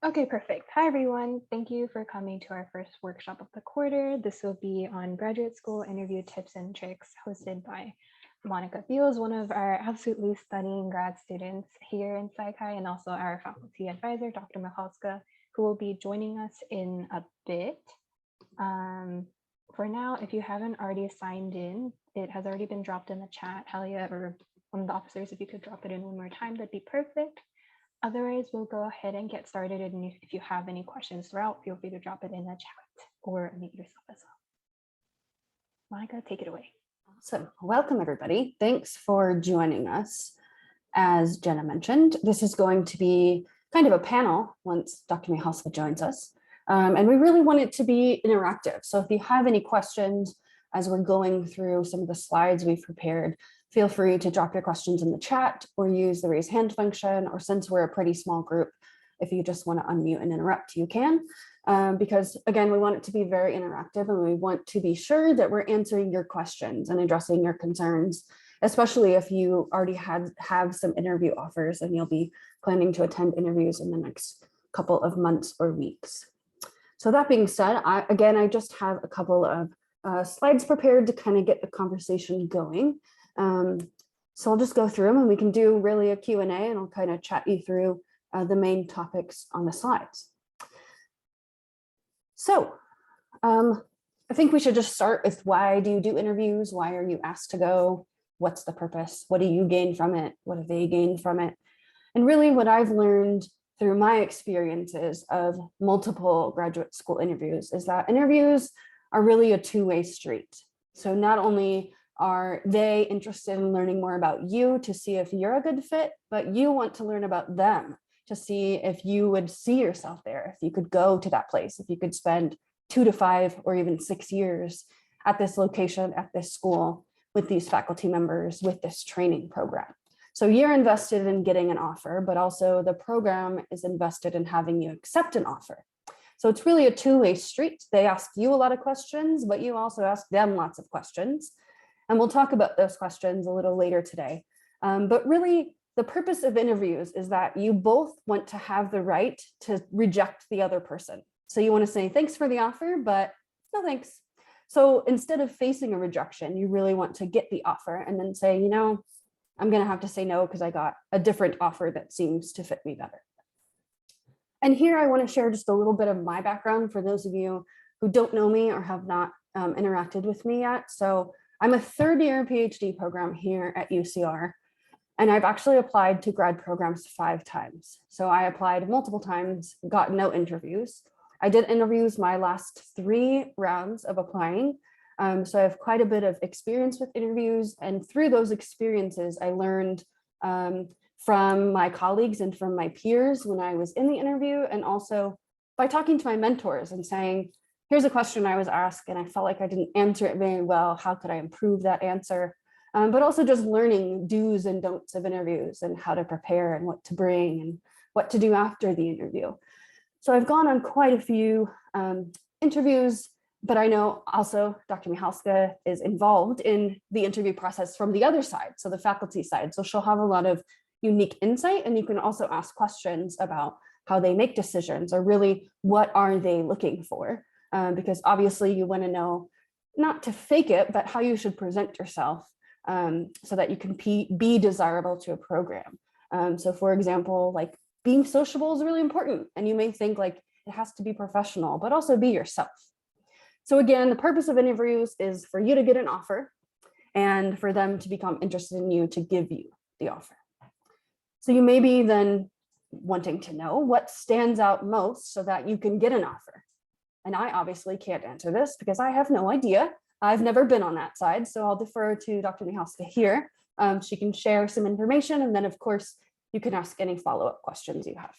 Okay, perfect. Hi, everyone. Thank you for coming to our first workshop of the quarter. This will be on graduate school interview tips and tricks hosted by Monica Beals, one of our absolutely stunning grad students here in Sci-Chi, and also our faculty advisor, Dr. Michalska, who will be joining us in a bit. For now, if you haven't already signed in, it has already been dropped in the chat. Halia or one of the officers, if you could drop it in one more time, that'd be perfect. Otherwise, we'll go ahead and get started. And if you have any questions throughout, feel free to drop it in the chat or unmute yourself as well. Monica, take it away. Awesome. Welcome, everybody. Thanks for joining us. As Jenna mentioned, this is going to be kind of a panel once Dr. Michalska joins us. And we really want it to be interactive. So if you have any questions as we're going through some of the slides we've prepared, feel free to drop your questions in the chat or use the raise hand function, or since we're a pretty small group, if you just want to unmute and interrupt, you can. Because again, we want it to be very interactive and we want to be sure that we're answering your questions and addressing your concerns, especially if you already have some interview offers and you'll be planning to attend interviews in the next couple of months or weeks. So that being said, I just have a couple of slides prepared to kind of get the conversation going. So I'll just go through them and we can do really a Q&A and I'll kind of chat you through the main topics on the slides. So I think we should just start with, why do you do interviews? Why are you asked to go? What's the purpose? What do you gain from it? What do they gain from it? And really what I've learned through my experiences of multiple graduate school interviews is that interviews are really a two-way street. So not only are they interested in learning more about you to see if you're a good fit, but you want to learn about them to see if you would see yourself there, if you could go to that place, if you could spend 2 to 5 or even 6 years at this location, at this school, with these faculty members, with this training program. So you're invested in getting an offer, but also the program is invested in having you accept an offer. So it's really a two-way street. They ask you a lot of questions, but you also ask them lots of questions. And we'll talk about those questions a little later today. But really, the purpose of interviews is that you both want to have the right to reject the other person. So you want to say, thanks for the offer, but no thanks. So instead of facing a rejection, you really want to get the offer and then say, you know, I'm going to have to say no because I got a different offer that seems to fit me better. And here I want to share just a little bit of my background for those of you who don't know me or have not interacted with me yet. So I'm a third-year PhD program here at UCR, and I've actually applied to grad programs 5 times. So I applied multiple times, got no interviews. I did interviews my last 3 rounds of applying. So I have quite a bit of experience with interviews, and through those experiences, I learned from my colleagues and from my peers when I was in the interview, and also by talking to my mentors and saying, here's a question I was asked and I felt like I didn't answer it very well. How could I improve that answer? But also just learning do's and don'ts of interviews and how to prepare and what to bring and what to do after the interview. So I've gone on quite a few interviews, but I know also Dr. Michalska is involved in the interview process from the other side, so the faculty side. So she'll have a lot of unique insight, and you can also ask questions about how they make decisions, or really what are they looking for? Because obviously you want to know, not to fake it, but how you should present yourself so that you can be desirable to a program. So for example, like being sociable is really important, and you may think like it has to be professional, but also be yourself. So again, the purpose of interviews is for you to get an offer and for them to become interested in you to give you the offer. So you may be then wanting to know what stands out most so that you can get an offer. And I obviously can't answer this because I have no idea. I've never been on that side, so I'll defer to Dr. Michalska here. She can share some information, and then of course, you can ask any follow-up questions you have.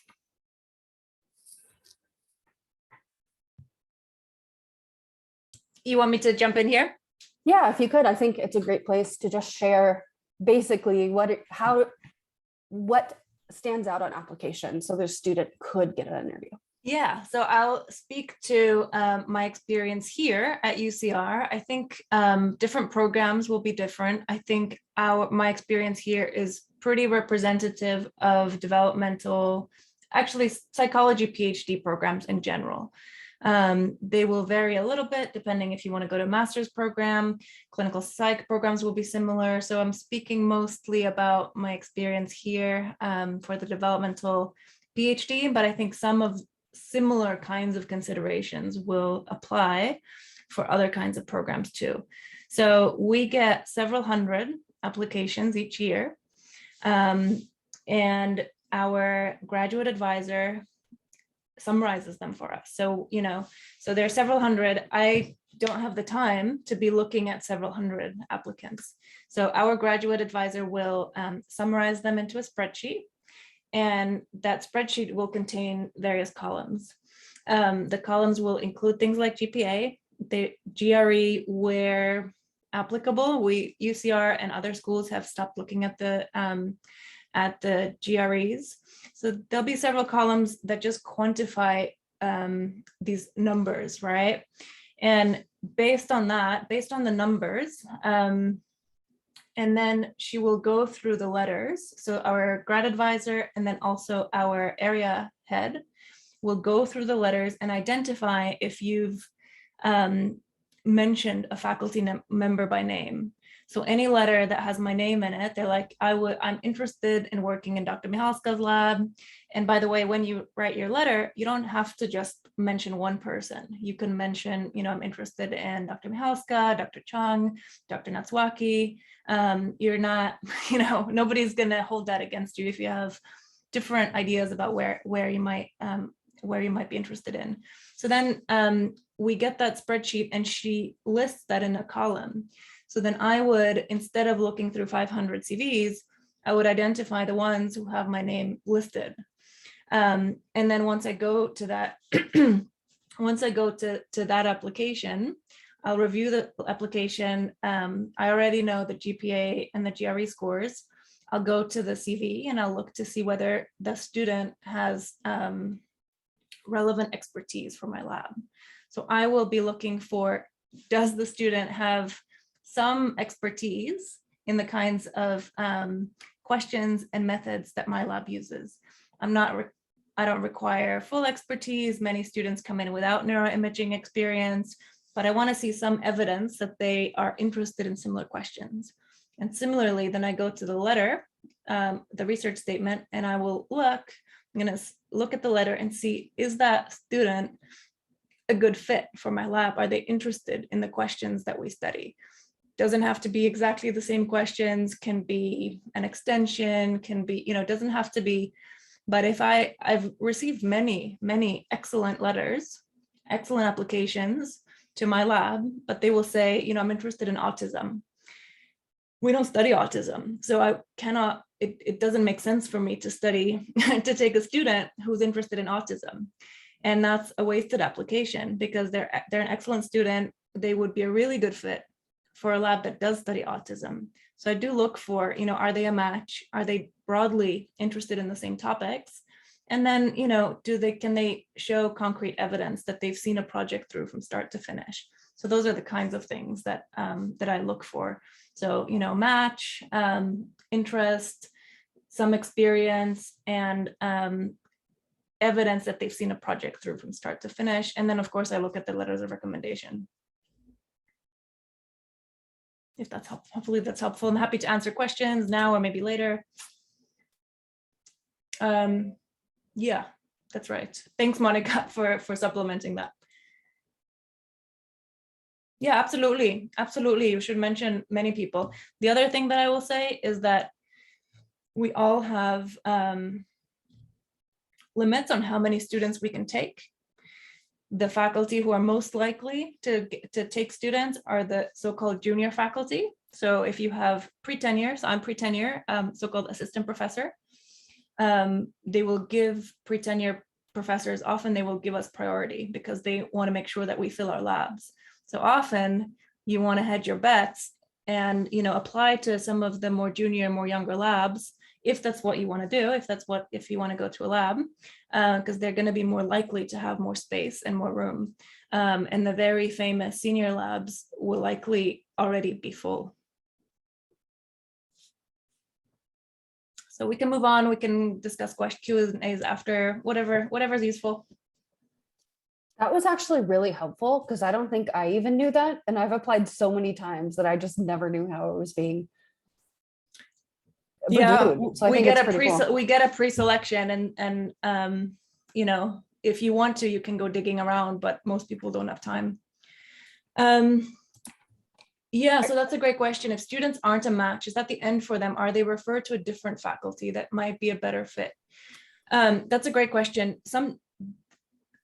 You want me to jump in here? Yeah, if you could. I think it's a great place to just share basically what stands out on application so the student could get an interview. Yeah, so I'll speak to my experience here at UCR. I think different programs will be different. I think my experience here is pretty representative of developmental actually psychology PhD programs in general. They will vary a little bit depending if you want to go to a master's program. Clinical psych programs will be similar. So I'm speaking mostly about my experience here for the developmental PhD, but I think some of similar kinds of considerations will apply for other kinds of programs too. So we get several hundred applications each year, and our graduate advisor summarizes them for us. So, so there are several hundred. I don't have the time to be looking at several hundred applicants. So our graduate advisor will summarize them into a spreadsheet, and that spreadsheet will contain various columns. The columns will include things like GPA, the GRE where applicable. UCR and other schools have stopped looking at the GREs. So there'll be several columns that just quantify these numbers, right? And based on that, based on the numbers, and then she will go through the letters. So our grad advisor and then also our area head will go through the letters and identify if you've mentioned a faculty member by name. So any letter that has my name in it, they're like, I'm interested in working in Dr. Mihalska's lab. And by the way, when you write your letter, you don't have to just mention one person. You can mention, I'm interested in Dr. Mihalska, Dr. Chung, Dr. Natsuaki. You're not, nobody's gonna hold that against you if you have different ideas about where you might be interested in. So then we get that spreadsheet and she lists that in a column. So then I would, instead of looking through 500 CVs, I would identify the ones who have my name listed. And then once I go to that, to that application, I'll review the application. I already know the GPA and the GRE scores. I'll go to the CV and I'll look to see whether the student has relevant expertise for my lab. So I will be looking for, does the student have some expertise in the kinds of questions and methods that my lab uses? I don't require full expertise. Many students come in without neuroimaging experience, but I want to see some evidence that they are interested in similar questions. And similarly, then I go to the letter, the research statement, and I'm going to look at the letter and see, is that student a good fit for my lab? Are they interested in the questions that we study? Doesn't have to be exactly the same questions, can be an extension, can be, doesn't have to be. But if I've received many, many excellent letters, excellent applications to my lab, but they will say, I'm interested in autism. We don't study autism. So I cannot, it doesn't make sense for me to study, to take a student who's interested in autism. And that's a wasted application because they're an excellent student. They would be a really good fit for a lab that does study autism. So I do look for, are they a match? Are they broadly interested in the same topics? And then, can they show concrete evidence that they've seen a project through from start to finish? So those are the kinds of things that that I look for. So, match, interest, some experience, and evidence that they've seen a project through from start to finish. And then, of course, I look at the letters of recommendation. If that's helpful, hopefully that's helpful. I'm happy to answer questions now or maybe later. Yeah, that's right. Thanks, Monica, for supplementing that. Yeah, absolutely. Absolutely. You should mention many people. The other thing that I will say is that we all have limits on how many students we can take. The faculty who are most likely to take students are the so-called junior faculty. So if you have pre-tenure, so I'm pre-tenure, so-called assistant professor, they will give pre-tenure professors, often they will give us priority because they want to make sure that we fill our labs. So often you want to hedge your bets and apply to some of the more junior, more younger labs, if that's what you want to do, if you want to go to a lab, because they're going to be more likely to have more space and more room. And the very famous senior labs will likely already be full. So we can move on. We can discuss Q&As after, whatever's useful. That was actually really helpful because I don't think I even knew that. And I've applied so many times that I just never knew how it was being reviewed. So I think it's pretty cool. We get a pre-selection and you know, if you want to, you can go digging around, but most people don't have time. Yeah, so that's a great question. If students aren't a match, is that the end for them? Are they referred to a different faculty that might be a better fit? That's a great question.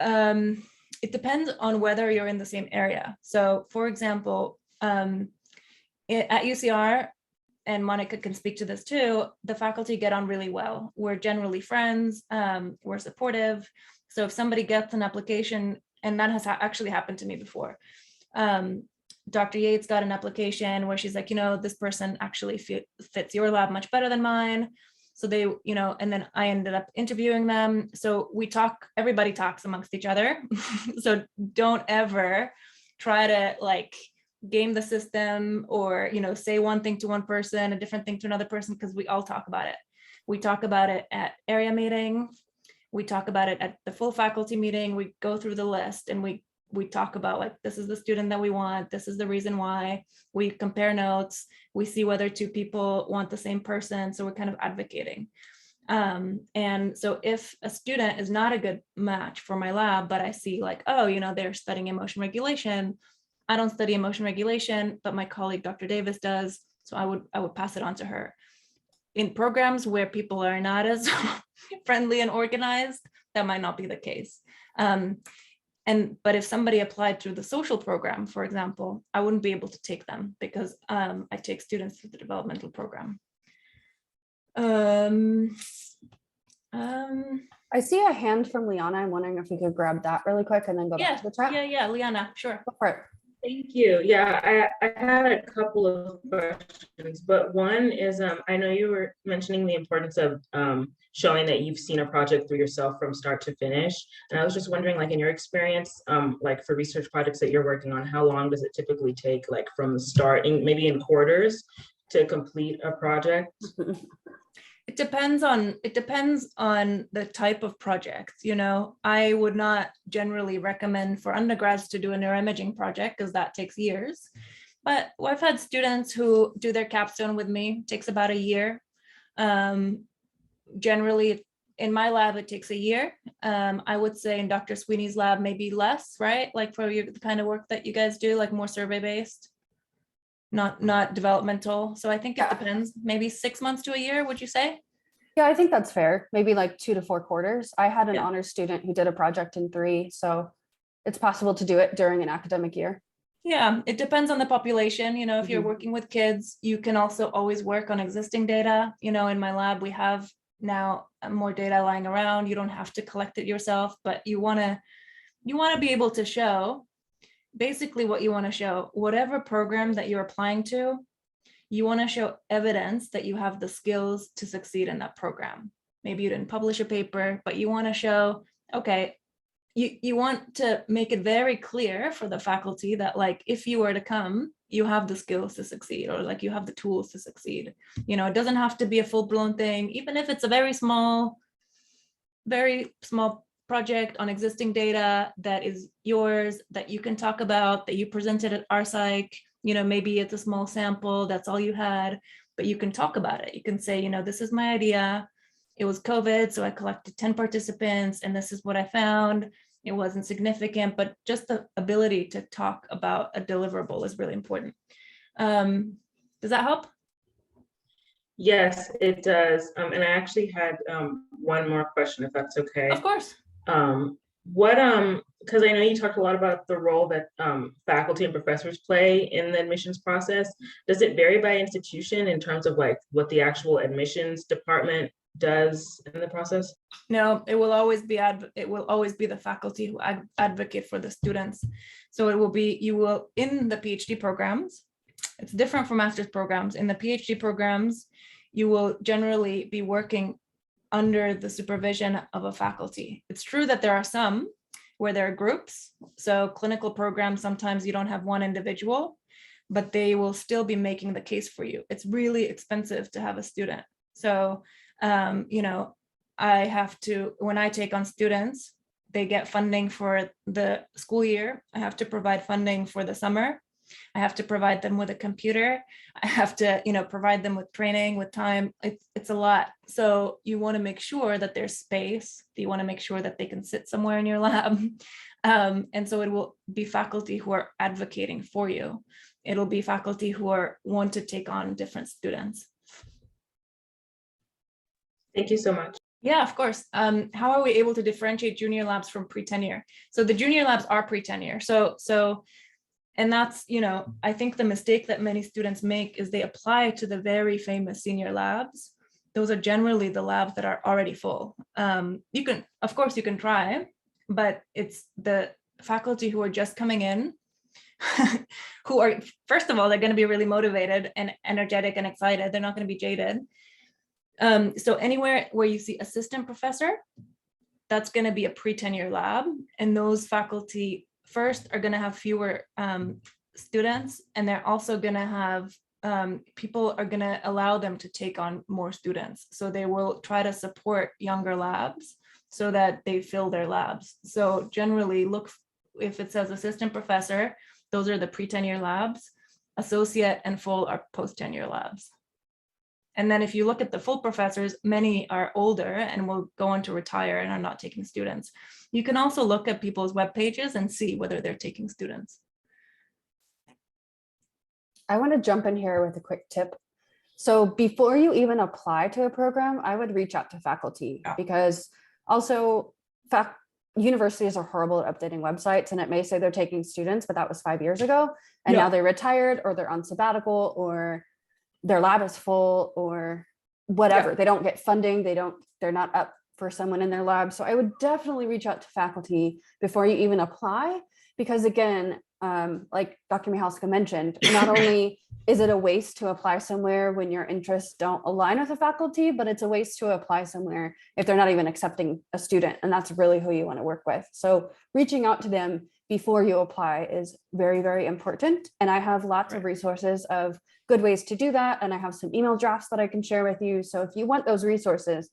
It depends on whether you're in the same area. So for example, at UCR, and Monica can speak to this too, the faculty get on really well. We're generally friends, we're supportive. So if somebody gets an application, and that has actually happened to me before, Dr. Yates got an application where she's like, you know, this person actually fits your lab much better than mine. So they, you know, and then I ended up interviewing them. So we talk, everybody talks amongst each other. So don't ever try to like game the system or, you know, say one thing to one person, a different thing to another person, because we all talk about it. We talk about it at area meeting. We talk about it at the full faculty meeting. We go through the list and we talk about like, this is the student that we want. This is the reason why. We compare notes. We see whether two people want the same person. So we're kind of advocating. And so if a student is not a good match for my lab, but I see like, oh, you know, they're studying emotion regulation. I don't study emotion regulation, but my colleague, Dr. Davis does. So I would pass it on to her. In programs where people are not as friendly and organized, that might not be the case. But if somebody applied through the social program, for example, I wouldn't be able to take them because I take students through the developmental program. I see a hand from Liana. I'm wondering if we could grab that really quick and then go back to the chat. Yeah, Liana, sure. Go for it. Thank you. Yeah, I had a couple of questions, but one is, I know you were mentioning the importance of showing that you've seen a project through yourself from start to finish. And I was just wondering, like in your experience, like for research projects that you're working on, how long does it typically take, like from the start, maybe in quarters, to complete a project? It depends on the type of project. You know, I would not generally recommend for undergrads to do a neuroimaging project because that takes years. But I've had students who do their capstone with me. It takes about a year. Generally, in my lab, it takes a year. I would say in Dr. Sweeney's lab, maybe less, right? Like for the kind of work that you guys do, like more survey based. Not developmental. So I think it depends, maybe 6 months to a year, would you say? Yeah, I think that's fair. Maybe like 2 to 4 quarters. I had an honors student who did a project in 3, so it's possible to do it during an academic year. Yeah, it depends on the population. You know, if you're working with kids, you can also always work on existing data. You know, in my lab, we have now more data lying around. You don't have to collect it yourself, but you want to be able to show basically what you want to show, whatever program that you're applying to, you want to show evidence that you have the skills to succeed in that program. Maybe you didn't publish a paper, but you want to show, okay, you want to make it very clear for the faculty that like, if you were to come, you have the skills to succeed, or like you have the tools to succeed. You know, it doesn't have to be a full-blown thing, even if it's a very small project on existing data that is yours, that you can talk about, that you presented at RPsych. You know, maybe it's a small sample, that's all you had, but you can talk about it. You can say, you know, this is my idea. It was COVID, so I collected 10 participants and this is what I found. It wasn't significant, but just the ability to talk about a deliverable is really important. Does that help? Yes, it does. And I actually had one more question, if that's okay. Of course. Because I know you talked a lot about the role that faculty and professors play in the admissions process. Does it vary by institution in terms of like what the actual admissions department does in the process? No, it will always be the faculty who advocate for the students. So it will be, you will, in the PhD programs, it's different from master's programs. In the PhD programs, you will generally be working under the supervision of a faculty. It's true that there are some where there are groups. So clinical programs, sometimes you don't have one individual, but they will still be making the case for you. It's really expensive to have a student. So You know, I have to, when I take on students, they get funding for the school year. I have to provide funding for the summer. I have to provide them with a computer. I have to, you know, provide them with training, with time. It's a lot. So you want to make sure that there's space. You want to make sure that they can sit somewhere in your lab. And so it will be faculty who are advocating for you. It'll be faculty who want to take on different students. Thank you so much. Yeah, of course. How are we able to differentiate junior labs from pre-tenure? So the junior labs are pre-tenure. And that's, you know, I think the mistake that many students make is they apply to the very famous senior labs. Those are generally the labs that are already full. You can, of course, you can try, but it's the faculty who are just coming in, who are, first of all, they're going to be really motivated and energetic and excited. They're not going to be jaded. So anywhere where you see assistant professor, that's going to be a pre-tenure lab, and those faculty first are going to have fewer students, and they're also going to have people are going to allow them to take on more students. So they will try to support younger labs so that they fill their labs. So generally look, if it says assistant professor, those are the pre-tenure labs. Associate and full are post-tenure labs. And then if you look at the full professors, many are older and will go on to retire and are not taking students. You can also look at people's web pages and see whether they're taking students. I want to jump in here with a quick tip. So before you even apply to a program, I would reach out to faculty, because also universities are horrible at updating websites, and it may say they're taking students, but that was 5 years ago. And now they're retired, or they're on sabbatical, or their lab is full, or whatever. They don't get funding. They're not up for someone in their lab. So I would definitely reach out to faculty before you even apply, because again, like Dr. Michalska mentioned, not only is it a waste to apply somewhere when your interests don't align with the faculty, but it's a waste to apply somewhere if they're not even accepting a student, and that's really who you want to work with. So reaching out to them before you apply is very, very important. And I have lots of resources of good ways to do that. And I have some email drafts that I can share with you. So if you want those resources,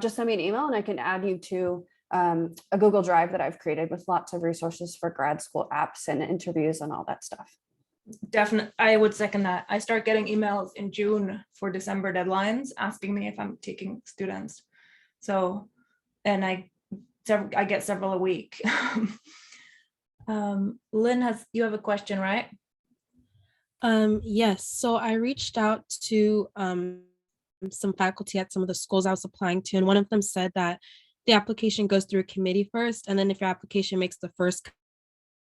just send me an email and I can add you to a Google Drive that I've created with lots of resources for grad school apps and interviews and all that stuff. Definitely, I would second that. I start getting emails in June for December deadlines asking me if I'm taking students. So, and I get several a week. Lynn, you have a question, right? Yes. So I reached out to some faculty at some of the schools I was applying to, and one of them said that the application goes through a committee first, and then if your application makes the first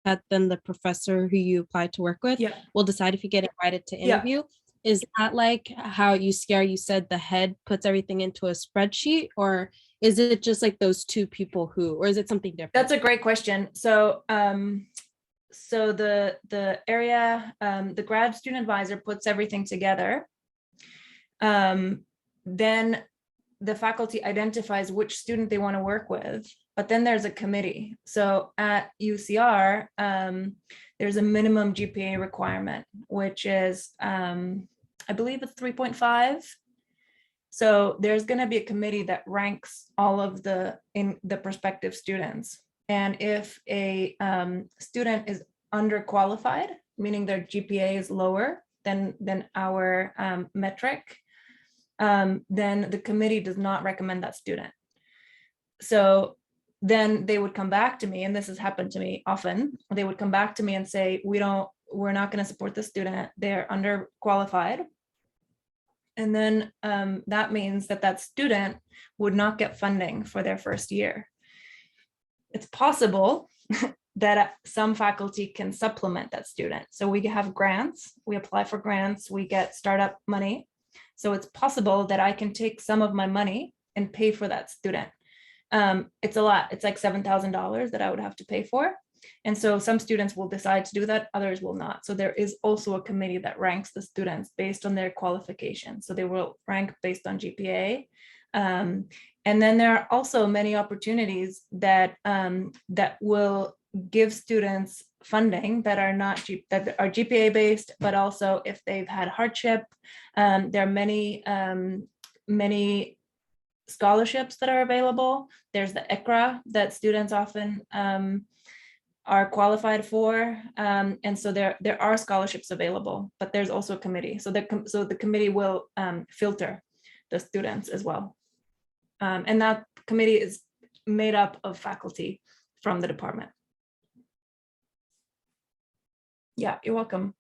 cut, then the professor who you applied to work with will decide if you get invited to interview. Is that like how you said the head puts everything into a spreadsheet, or is it just like those two people or is it something different? That's a great question. So so the area, the grad student advisor puts everything together. Then the faculty identifies which student they want to work with, but then there's a committee. So at UCR, there's a minimum GPA requirement, which is, I believe it's 3.5. So there's going to be a committee that ranks all of the prospective students. And if a student is underqualified, meaning their GPA is lower than our metric, then the committee does not recommend that student. So then they would come back to me, and this has happened to me often. They would come back to me and say, we're not going to support the student. They're underqualified. And then that means that student would not get funding for their first year. It's possible that some faculty can supplement that student. So we have grants, we apply for grants, we get startup money. So it's possible that I can take some of my money and pay for that student. It's a lot. It's like $7,000 that I would have to pay for. And so some students will decide to do that, others will not. So there is also a committee that ranks the students based on their qualifications. So they will rank based on GPA. And then there are also many opportunities that will give students funding that are not that are GPA based, but also if they've had hardship. There are many scholarships that are available. There's the ECRA that students often are qualified for. And so there are scholarships available, but there's also a committee. So the committee will filter the students as well. And that committee is made up of faculty from the department. Yeah, you're welcome.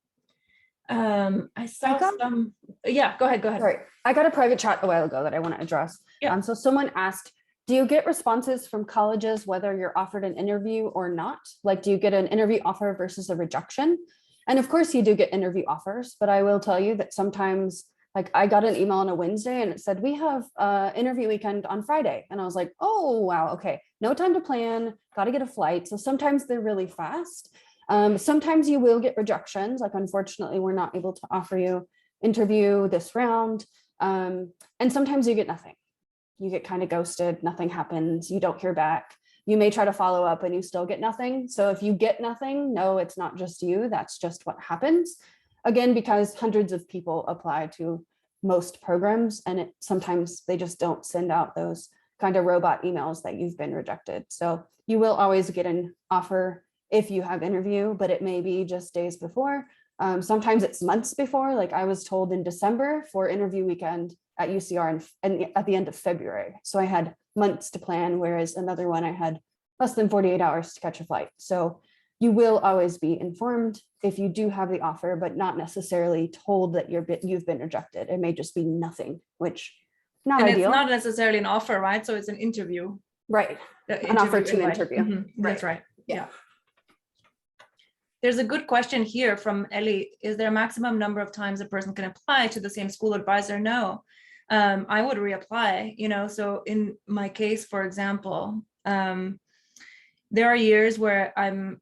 I saw some, yeah, go ahead. Sorry, I got a private chat a while ago that I want to address. Yeah. So someone asked, do you get responses from colleges whether you're offered an interview or not? Like, do you get an interview offer versus a rejection? And of course you do get interview offers, but I will tell you that sometimes, like, I got an email on a Wednesday and it said, we have interview weekend on Friday. And I was like, oh, wow, okay. No time to plan, got to get a flight. So sometimes they're really fast. Sometimes you will get rejections. Like, unfortunately, we're not able to offer you interview this round. And sometimes you get nothing. You get kind of ghosted, nothing happens, you don't hear back. You may try to follow up and you still get nothing. So if you get nothing, no, it's not just you, that's just what happens. Again, because hundreds of people apply to most programs, and sometimes they just don't send out those kind of robot emails that you've been rejected. So you will always get an offer if you have interview, but it may be just days before. Sometimes it's months before. Like, I was told in December for interview weekend at UCR and at the end of February. So I had months to plan, whereas another one I had less than 48 hours to catch a flight. So you will always be informed if you do have the offer, but not necessarily told that you've been rejected. It may just be nothing, which not ideal. It's not necessarily an offer, right? So it's an interview. Right. An offer to interview. Mm-hmm. That's right. Yeah. There's a good question here from Ellie. Is there a maximum number of times a person can apply to the same school advisor? No. I would reapply, so in my case, for example, there are years where I'm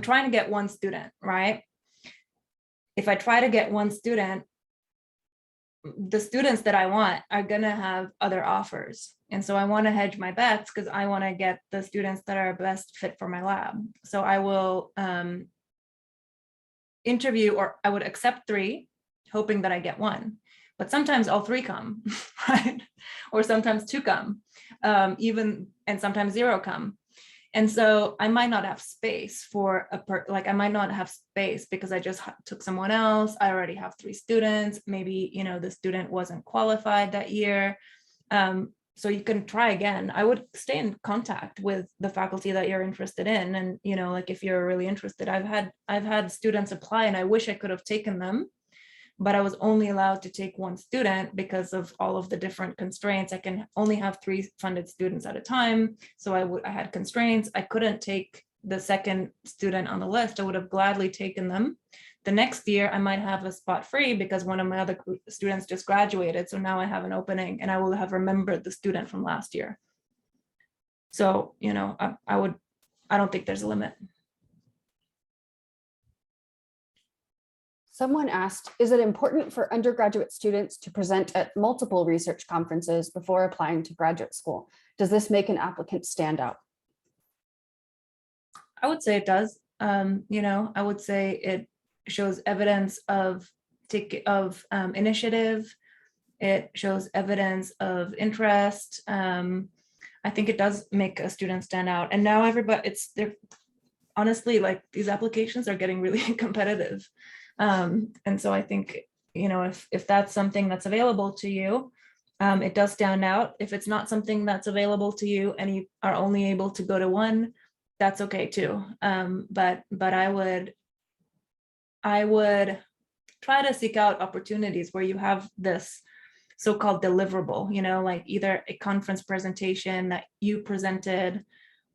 trying to get one student, right? If I try to get one student, the students that I want are gonna have other offers. And so I want to hedge my bets because I want to get the students that are best fit for my lab. So I will interview, or I would accept 3, hoping that I get 1. But sometimes all 3 come, right? Or sometimes 2 come, and sometimes 0 come. And so I might not have space for I might not have space because I just took someone else. I already have 3 students. Maybe, the student wasn't qualified that year. So you can try again. I would stay in contact with the faculty that you're interested in. And, like, if you're really interested, I've had students apply and I wish I could have taken them, but I was only allowed to take 1 student because of all of the different constraints. I can only have 3 funded students at a time. So I had constraints. I couldn't take the second student on the list. I would have gladly taken them. The next year, I might have a spot free because one of my other students just graduated. So now I have an opening and I will have remembered the student from last year. So, I don't think there's a limit. Someone asked, is it important for undergraduate students to present at multiple research conferences before applying to graduate school? Does this make an applicant stand out? I would say it does. I would say it shows evidence of initiative. It shows evidence of interest. I think it does make a student stand out. And now they're honestly, like, these applications are getting really competitive. And so I think, if that's something that's available to you, it does stand out. If it's not something that's available to you and you are only able to go to 1, that's okay too. But I would try to seek out opportunities where you have this so-called deliverable, like either a conference presentation that you presented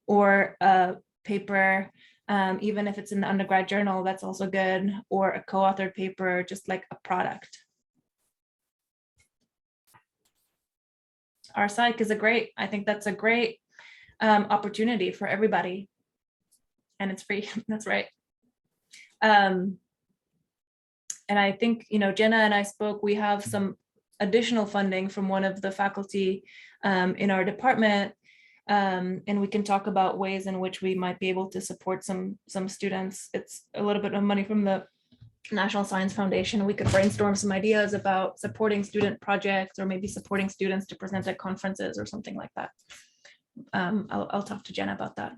or a paper, even if it's in the undergrad journal, that's also good, or a co-authored paper, just like a product. Our psych is I think that's a great opportunity for everybody. And it's free, that's right. And I think, Jenna and I spoke, we have some additional funding from one of the faculty in our department. And we can talk about ways in which we might be able to support some students. It's a little bit of money from the National Science Foundation, we could brainstorm some ideas about supporting student projects or maybe supporting students to present at conferences or something like that. I'll talk to Jenna about that.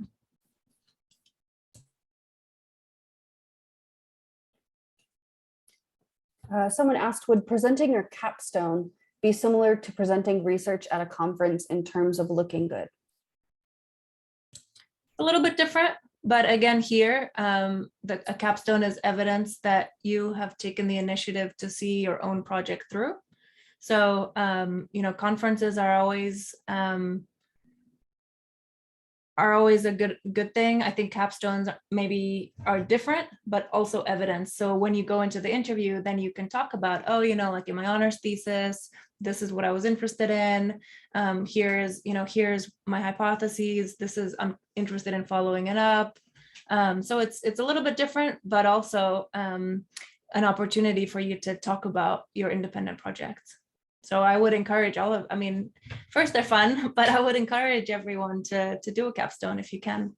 Someone asked, would presenting your capstone be similar to presenting research at a conference in terms of looking good? A little bit different, but again, here, a capstone is evidence that you have taken the initiative to see your own project through. So, you know, conferences are always a good thing. I think capstones maybe are different, but also evidence. So when you go into the interview, then you can talk about, oh, you know, like in my honors thesis, this is what I was interested in. Here's my hypotheses. I'm interested in following it up. So it's a little bit different, but also an opportunity for you to talk about your independent projects. So I would encourage first they're fun, but I would encourage everyone to do a capstone if you can.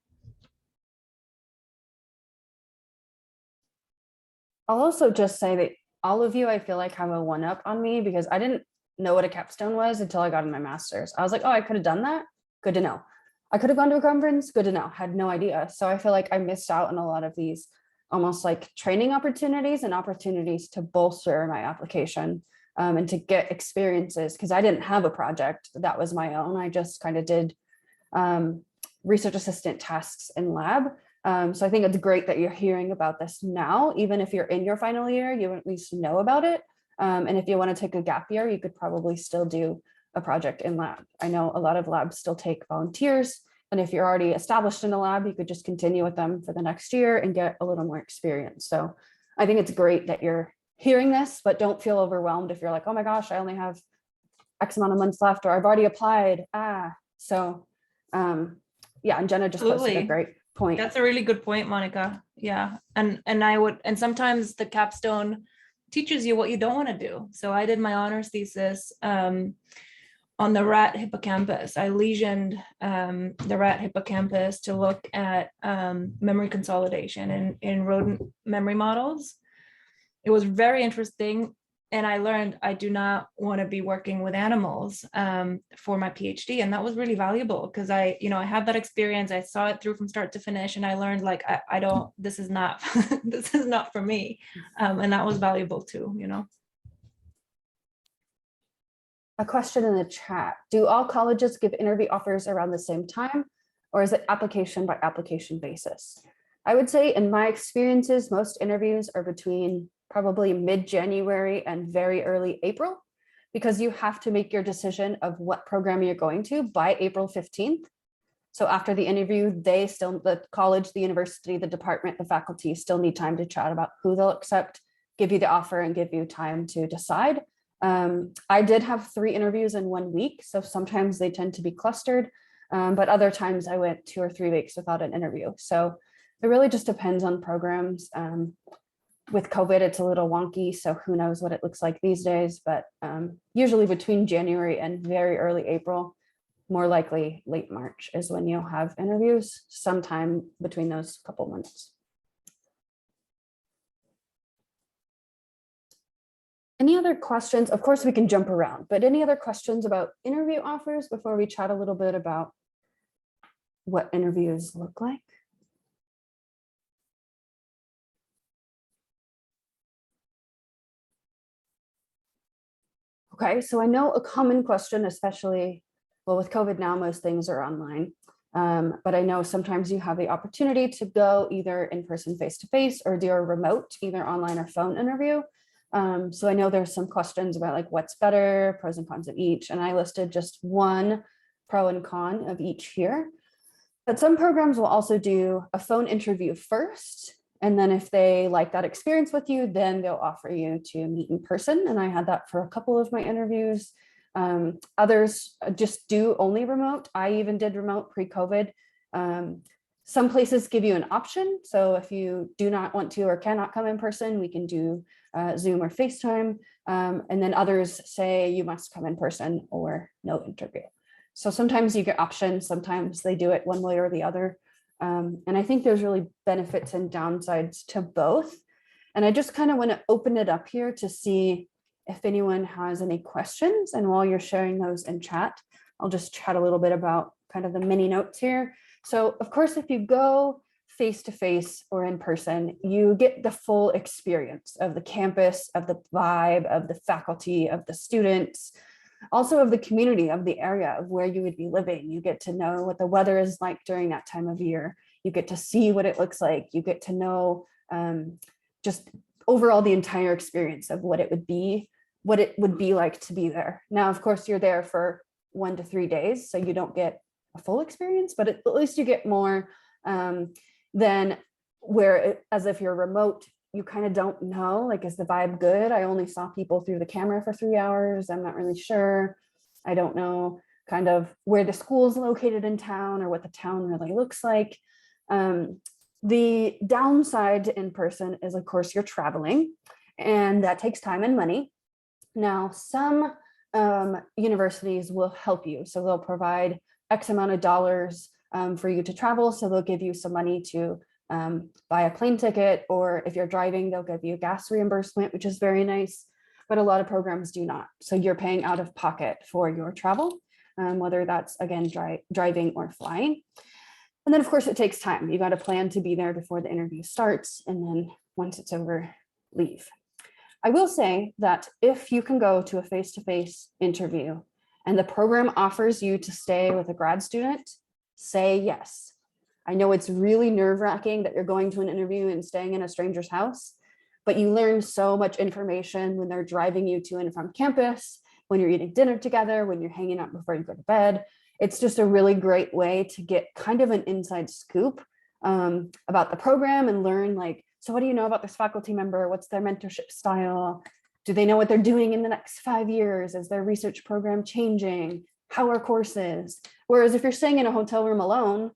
I'll also just say that all of you, I feel like, have a one-up on me because I didn't know what a capstone was until I got in my master's. I was like, oh, I could have done that. Good to know. I could have gone to a conference. Good to know. Had no idea. So I feel like I missed out on a lot of these almost like training opportunities and opportunities to bolster my application. And to get experiences, because I didn't have a project that was my own. I just kind of did research assistant tasks in lab. So I think it's great that you're hearing about this now, even if you're in your final year, you at least know about it. And if you want to take a gap year, you could probably still do a project in lab. I know a lot of labs still take volunteers. And if you're already established in a lab, you could just continue with them for the next year and get a little more experience. So I think it's great that you're hearing this, but don't feel overwhelmed if you're like, oh my gosh, I only have X amount of months left, or I've already applied. So yeah, and Jenna just posted a great point. That's a really good point, Monica. Yeah, and sometimes the capstone teaches you what you don't want to do. So I did my honors thesis on the rat hippocampus. I lesioned the rat hippocampus to look at memory consolidation in rodent memory models. It was very interesting. And I learned I do not want to be working with animals for my PhD. And that was really valuable because I had that experience. I saw it through from start to finish. And I learned like, this is not, this is not for me. And that was valuable too, you know. A question in the chat. Do all colleges give interview offers around the same time, or is it application by application basis? I would say in my experiences, most interviews are between probably mid-January and very early April, because you have to make your decision of what program you're going to by April 15th. So after the interview, the college, the university, the department, the faculty still need time to chat about who they'll accept, give you the offer, and give you time to decide. I did have 3 interviews in 1 week, so sometimes they tend to be clustered, but other times I went 2 or 3 weeks without an interview. So it really just depends on programs. With COVID, it's a little wonky, so who knows what it looks like these days, but usually between January and very early April, more likely late March is when you'll have interviews, sometime between those couple months. Any other questions? Of course, we can jump around, but any other questions about interview offers before we chat a little bit about what interviews look like? Okay, so I know a common question, especially, well, with COVID now, most things are online. But I know sometimes you have the opportunity to go either in person, face-to-face, or do a remote, either online or phone interview. So I know there's some questions about like what's better, pros and cons of each, and I listed just one pro and con of each here. But some programs will also do a phone interview first, and then if they like that experience with you, then they'll offer you to meet in person. And I had that for a couple of my interviews. Others just do only remote. I even did remote pre-COVID. Some places give you an option. So if you do not want to or cannot come in person, we can do Zoom or FaceTime. And then others say you must come in person or no interview. So sometimes you get options, sometimes they do it one way or the other. And I think there's really benefits and downsides to both. And I just kind of want to open it up here to see if anyone has any questions. And while you're sharing those in chat, I'll just chat a little bit about kind of the mini notes here. So of course, if you go face-to-face or in person, you get the full experience of the campus, of the vibe, of the faculty, of the students, also of the community, of the area of where you would be living. You get to know what the weather is like during that time of year. You get to see what it looks like. You get to know just overall the entire experience of what it would be like to be there. Now, of course, you're there for 1 to 3 days, so you don't get a full experience, but at least you get more than as if you're remote, you kind of don't know, like, is the vibe good? I only saw people through the camera for 3 hours. I'm not really sure. I don't know kind of where the school's located in town or what the town really looks like. The downside to in-person is, of course, you're traveling, and that takes time and money. Now, some universities will help you. So they'll provide X amount of dollars for you to travel. So they'll give you some money to buy a plane ticket, or if you're driving, they'll give you gas reimbursement, which is very nice. But a lot of programs do not. So you're paying out of pocket for your travel, whether that's, again, driving or flying. And then, of course, it takes time. You got to plan to be there before the interview starts. And then once it's over, leave. I will say that if you can go to a face-to-face interview and the program offers you to stay with a grad student, say yes. I know it's really nerve-wracking that you're going to an interview and staying in a stranger's house, but you learn so much information when they're driving you to and from campus, when you're eating dinner together, when you're hanging out before you go to bed. It's just a really great way to get kind of an inside scoop about the program and learn, like, so what do you know about this faculty member? What's their mentorship style? Do they know what they're doing in the next 5 years? Is their research program changing? How are courses? Whereas if you're staying in a hotel room alone,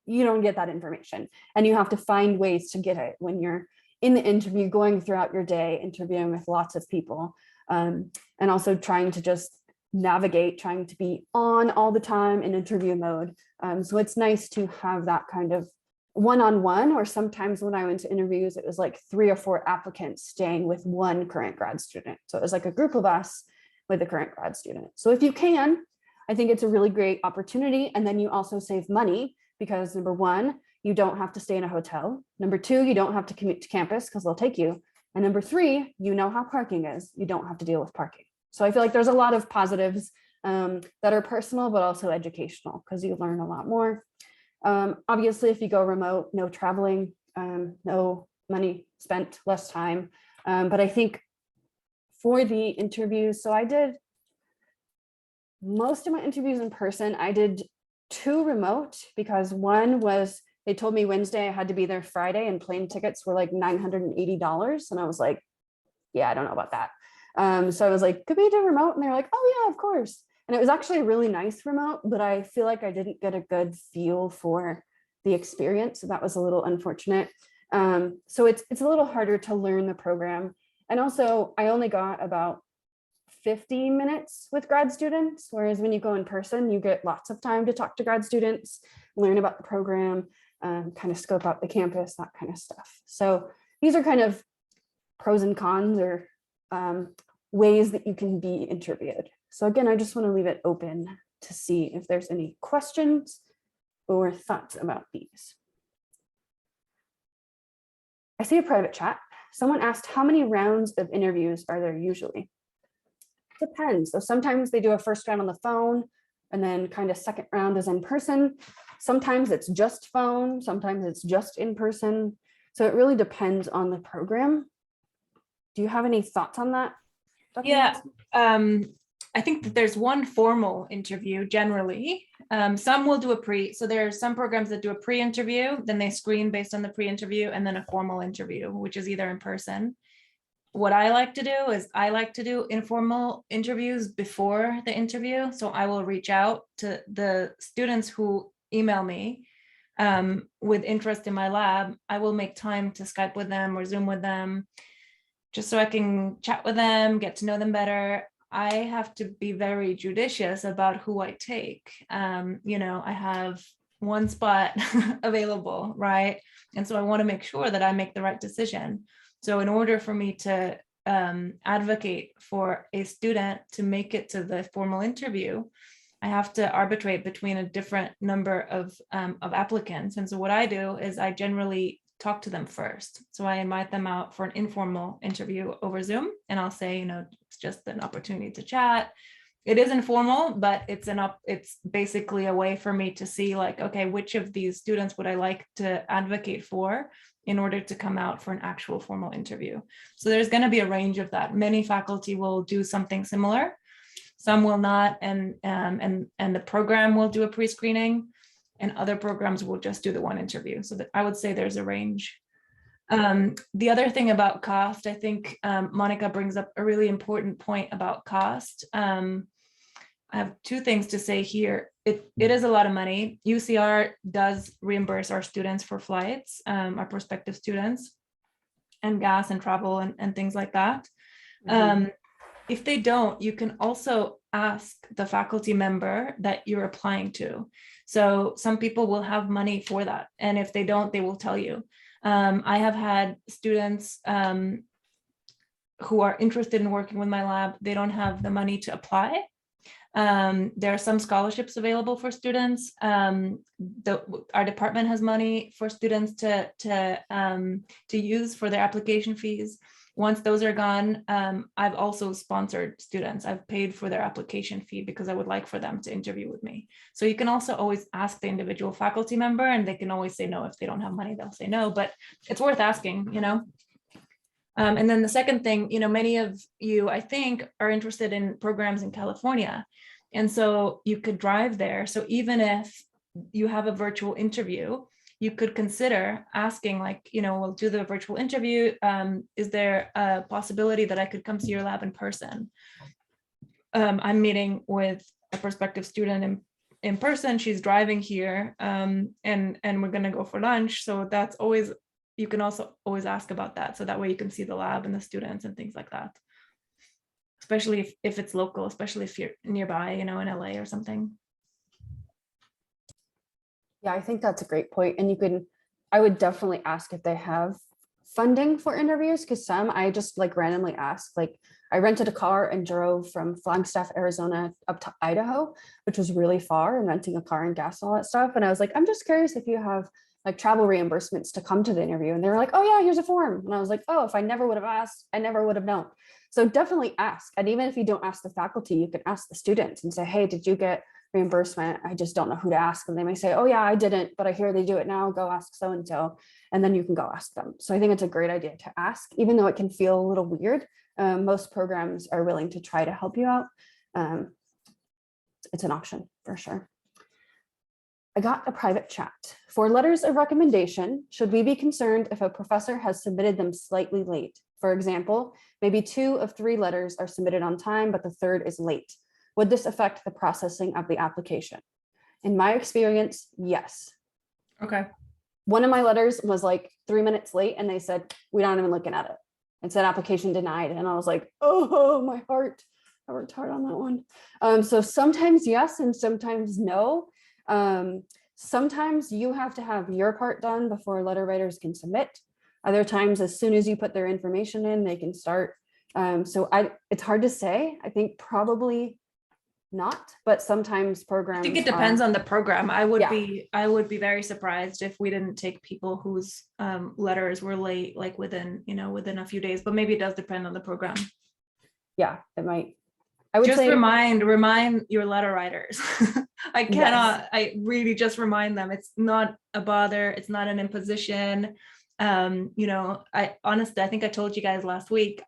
you don't get that information, and you have to find ways to get it when you're in the interview, going throughout your day, interviewing with lots of people, and also trying to just navigate, trying to be on all the time in interview mode. So it's nice to have that kind of one-on-one, or sometimes when I went to interviews, it was like 3 or 4 applicants staying with one current grad student. So it was like a group of us with a current grad student. So if you can, I think it's a really great opportunity. And then you also save money because, number one, you don't have to stay in a hotel. Number two, you don't have to commute to campus because they'll take you. And number three, you know how parking is. You don't have to deal with parking. So I feel like there's a lot of positives that are personal, but also educational, because you learn a lot more. Obviously, if you go remote, no traveling, no money spent, less time. But I think for the interviews, so I did most of my interviews in person. I did 2 remote because one was, they told me Wednesday I had to be there Friday, and plane tickets were like $980. And I was like, yeah, I don't know about that. So I was like, could we do remote? And they're like, oh yeah, of course. And it was actually a really nice remote, but I feel like I didn't get a good feel for the experience. So that was a little unfortunate. So it's a little harder to learn the program. And also I only got about 15 minutes with grad students, whereas when you go in person, you get lots of time to talk to grad students, learn about the program, kind of scope out the campus, that kind of stuff. So these are kind of pros and cons, or ways that you can be interviewed. So again, I just want to leave it open to see if there's any questions or thoughts about these. I see a private chat. Someone asked, how many rounds of interviews are there usually? Depends. So sometimes they do a first round on the phone, and then kind of second round is in person. Sometimes it's just phone, sometimes it's just in person. So it really depends on the program. Do you have any thoughts on that, Dr. Yeah, I think that there's one formal interview generally. Some will do a so there are some programs that do a pre-interview, then they screen based on the pre-interview, and then a formal interview, which is either in person. What I like to do is I like to do informal interviews before the interview. So I will reach out to the students who email me with interest in my lab. I will make time to Skype with them or Zoom with them, just so I can chat with them, get to know them better. I have to be very judicious about who I take. You know, I have one spot available, right? And so I want to make sure that I make the right decision. So in order for me to advocate for a student to make it to the formal interview, I have to arbitrate between a different number of applicants. And so what I do is I generally talk to them first. So I invite them out for an informal interview over Zoom, and I'll say, it's just an opportunity to chat. It is informal, but it's basically a way for me to see, like, okay, which of these students would I like to advocate for in order to come out for an actual formal interview. So there's going to be a range of that. Many faculty will do something similar, some will not, and the program will do a pre-screening, and other programs will just do the one interview. So that I would say there's a range. The other thing about cost, I think Monica brings up a really important point about cost. I have two things to say here. It is a lot of money. UCR does reimburse our students for flights, our prospective students, and gas and travel and things like that. If they don't, you can also ask the faculty member that you're applying to. So some people will have money for that. And if they don't, they will tell you. I have had students who are interested in working with my lab. They don't have the money to apply. There are some scholarships available for students. Our department has money for students to use for their application fees. Once those are gone, I've also sponsored students. I've paid for their application fee because I would like for them to interview with me. So you can also always ask the individual faculty member, and they can always say no. If they don't have money, they'll say no, but it's worth asking, And then the second thing, many of you, I think, are interested in programs in California. And so you could drive there. So even if you have a virtual interview, you could consider asking, like, we'll do the virtual interview. Is there a possibility that I could come see your lab in person? I'm meeting with a prospective student in person. She's driving here, and we're going to go for lunch. So that's always, you can also always ask about that. So that way you can see the lab and the students and things like that. Especially if it's local, especially if you're nearby, in LA or something. Yeah, I think that's a great point. And I would definitely ask if they have funding for interviews, because some I just like randomly ask. Like, I rented a car and drove from Flagstaff, Arizona up to Idaho, which was really far, and renting a car and gas and all that stuff. And I was like, I'm just curious if you have like travel reimbursements to come to the interview. And they were like, oh yeah, here's a form. And I was like, oh, if I never would have asked, I never would have known. So definitely ask. And even if you don't ask the faculty, you can ask the students and say, hey, did you get reimbursement? I just don't know who to ask. And they may say, oh yeah, I didn't, but I hear they do it now. Go ask so-and-so. And then you can go ask them. So I think it's a great idea to ask, even though it can feel a little weird. Most programs are willing to try to help you out. It's an option for sure. I got a private chat. For letters of recommendation, should we be concerned if a professor has submitted them slightly late? For example, maybe 2 of 3 letters are submitted on time, but the third is late. Would this affect the processing of the application? In my experience, yes. Okay. One of my letters was like 3 minutes late, and they said, we're not even looking at it. It said application denied. And I was like, oh, my heart. I worked hard on that one. So sometimes yes, and sometimes no. Sometimes you have to have your part done before letter writers can submit. Other times, as soon as you put their information in, they can start. It's hard to say. I think probably not, but sometimes programs. I think it depends on the program. I would be very surprised if we didn't take people whose letters were late, like within a few days, but maybe it does depend on the program. Yeah, it might. I would just say remind your letter writers. I really just remind them. It's not a bother. It's not an imposition. I honestly, I think I told you guys last week,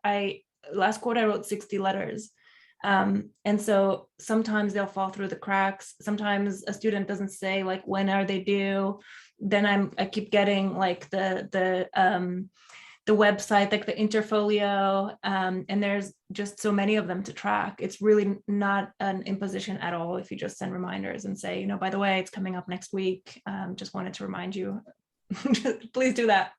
last quarter I wrote 60 letters. And so sometimes they'll fall through the cracks. Sometimes a student doesn't say, like, when are they due? Then I keep getting like the website, like the Interfolio, and there's just so many of them to track. It's really not an imposition at all if you just send reminders and say, by the way, it's coming up next week. Just wanted to remind you. Please do that.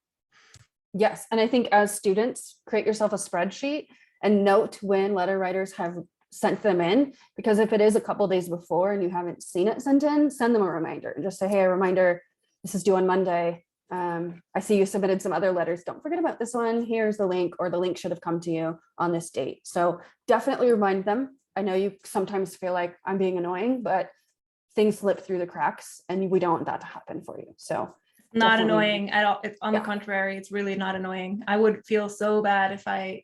Yes. And I think as students, create yourself a spreadsheet and note when letter writers have sent them in, because if it is a couple of days before and you haven't seen it sent in, send them a reminder and just say, hey, a reminder, this is due on Monday. I see you submitted some other letters. Don't forget about this one. Here's the link, or the link should have come to you on this date. So definitely remind them. I know you sometimes feel like I'm being annoying, but things slip through the cracks and we don't want that to happen for you. So Not definitely. annoying at all. It's on the contrary, it's really not annoying. I would feel so bad if I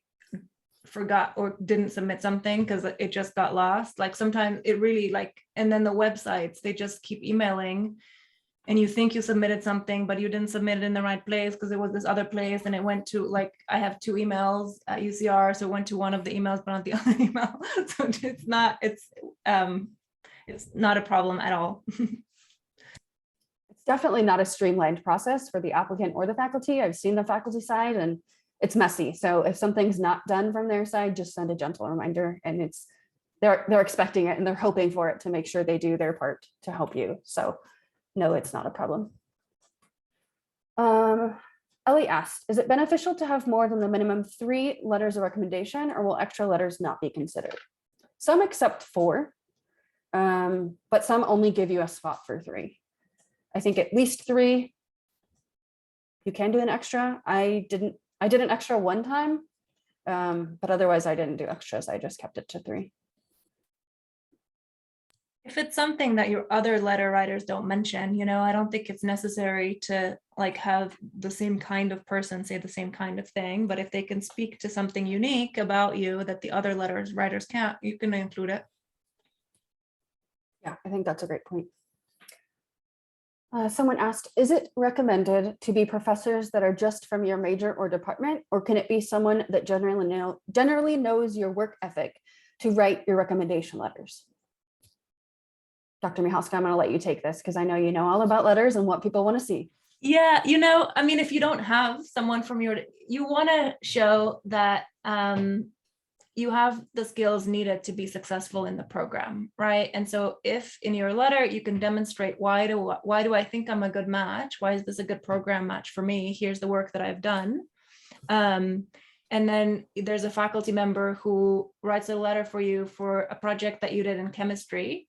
forgot or didn't submit something because it just got lost. Like sometimes it really like, and then the websites, they just keep emailing and you think you submitted something, but you didn't submit it in the right place because it was this other place and it went to, like, I have 2 emails at UCR, so it went to one of the emails, but not the other email. So it's not a problem at all. It's definitely not a streamlined process for the applicant or the faculty. I've seen the faculty side and it's messy. So if something's not done from their side, just send a gentle reminder, and they're expecting it and they're hoping for it to make sure they do their part to help you. So no, it's not a problem. Ellie asked, is it beneficial to have more than the minimum 3 letters of recommendation, or will extra letters not be considered? Some accept 4, but some only give you a spot for 3. I think at least 3. You can do an extra. I did an extra one time, but otherwise I didn't do extras. I just kept it to 3. If it's something that your other letter writers don't mention, I don't think it's necessary to like have the same kind of person say the same kind of thing. But if they can speak to something unique about you that the other writers can't, you can include it. Yeah, I think that's a great point. Someone asked, is it recommended to be professors that are just from your major or department, or can it be someone that generally knows your work ethic to write your recommendation letters? Dr. Michalska, I'm going to let you take this because I know you know all about letters and what people want to see. Yeah, I mean, if you don't have someone from you want to show that you have the skills needed to be successful in the program, right? And so if in your letter you can demonstrate why do I think I'm a good match? Why is this a good program match for me? Here's the work that I've done. And then there's a faculty member who writes a letter for you for a project that you did in chemistry.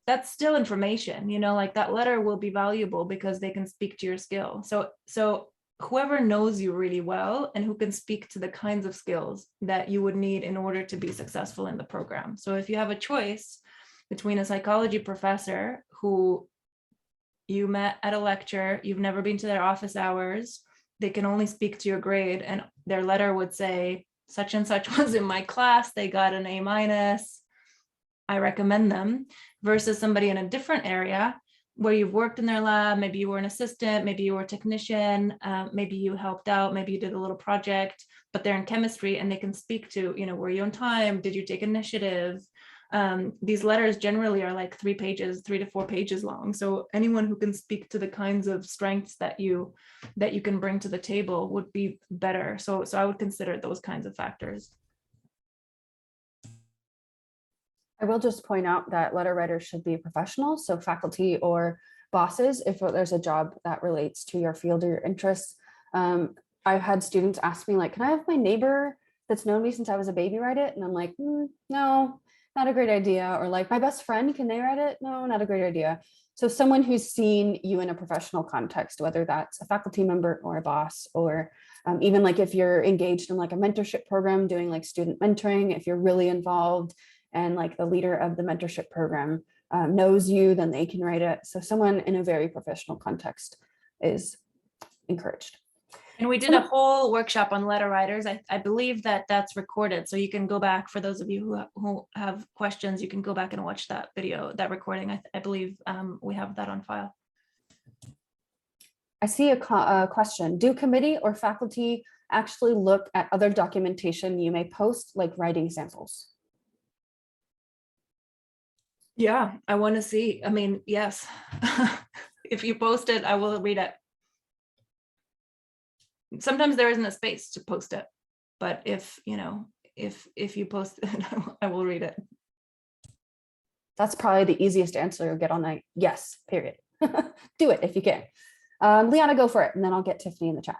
That's still information, like that letter will be valuable because they can speak to your skill. So whoever knows you really well and who can speak to the kinds of skills that you would need in order to be successful in the program. So if you have a choice between a psychology professor who you met at a lecture, you've never been to their office hours, they can only speak to your grade, and their letter would say, such and such was in my class, they got an A-, I recommend them, versus somebody in a different area where you've worked in their lab, maybe you were an assistant, maybe you were a technician, maybe you helped out, maybe you did a little project, but they're in chemistry and they can speak to, were you on time? Did you take initiative? These letters generally are like 3 to 4 pages long. So anyone who can speak to the kinds of strengths that you can bring to the table would be better. So I would consider those kinds of factors. I will just point out that letter writers should be professionals, so faculty or bosses, if there's a job that relates to your field or your interests. I've had students ask me, like, can I have my neighbor that's known me since I was a baby write it? And I'm like, no, not a great idea. Or like, my best friend, can they write it? No, not a great idea. So someone who's seen you in a professional context, whether that's a faculty member or a boss, or even like if you're engaged in like a mentorship program, doing like student mentoring, if you're really involved, and like the leader of the mentorship program knows you, then they can write it. So someone in a very professional context is encouraged. And we did a whole workshop on letter writers. I believe that that's recorded. So you can go back, for those of you who have questions, you can go back and watch that video, that recording. I believe we have that on file. I see a question. Do committee or faculty actually look at other documentation you may post, like writing samples? Yeah, I want to see. I mean, yes. If you post it, I will read it. Sometimes there isn't a space to post it, but if you post it, I will read it. That's probably the easiest answer you'll get on that. Yes, period. Do it if you can. Liana, go for it, and then I'll get Tiffany in the chat.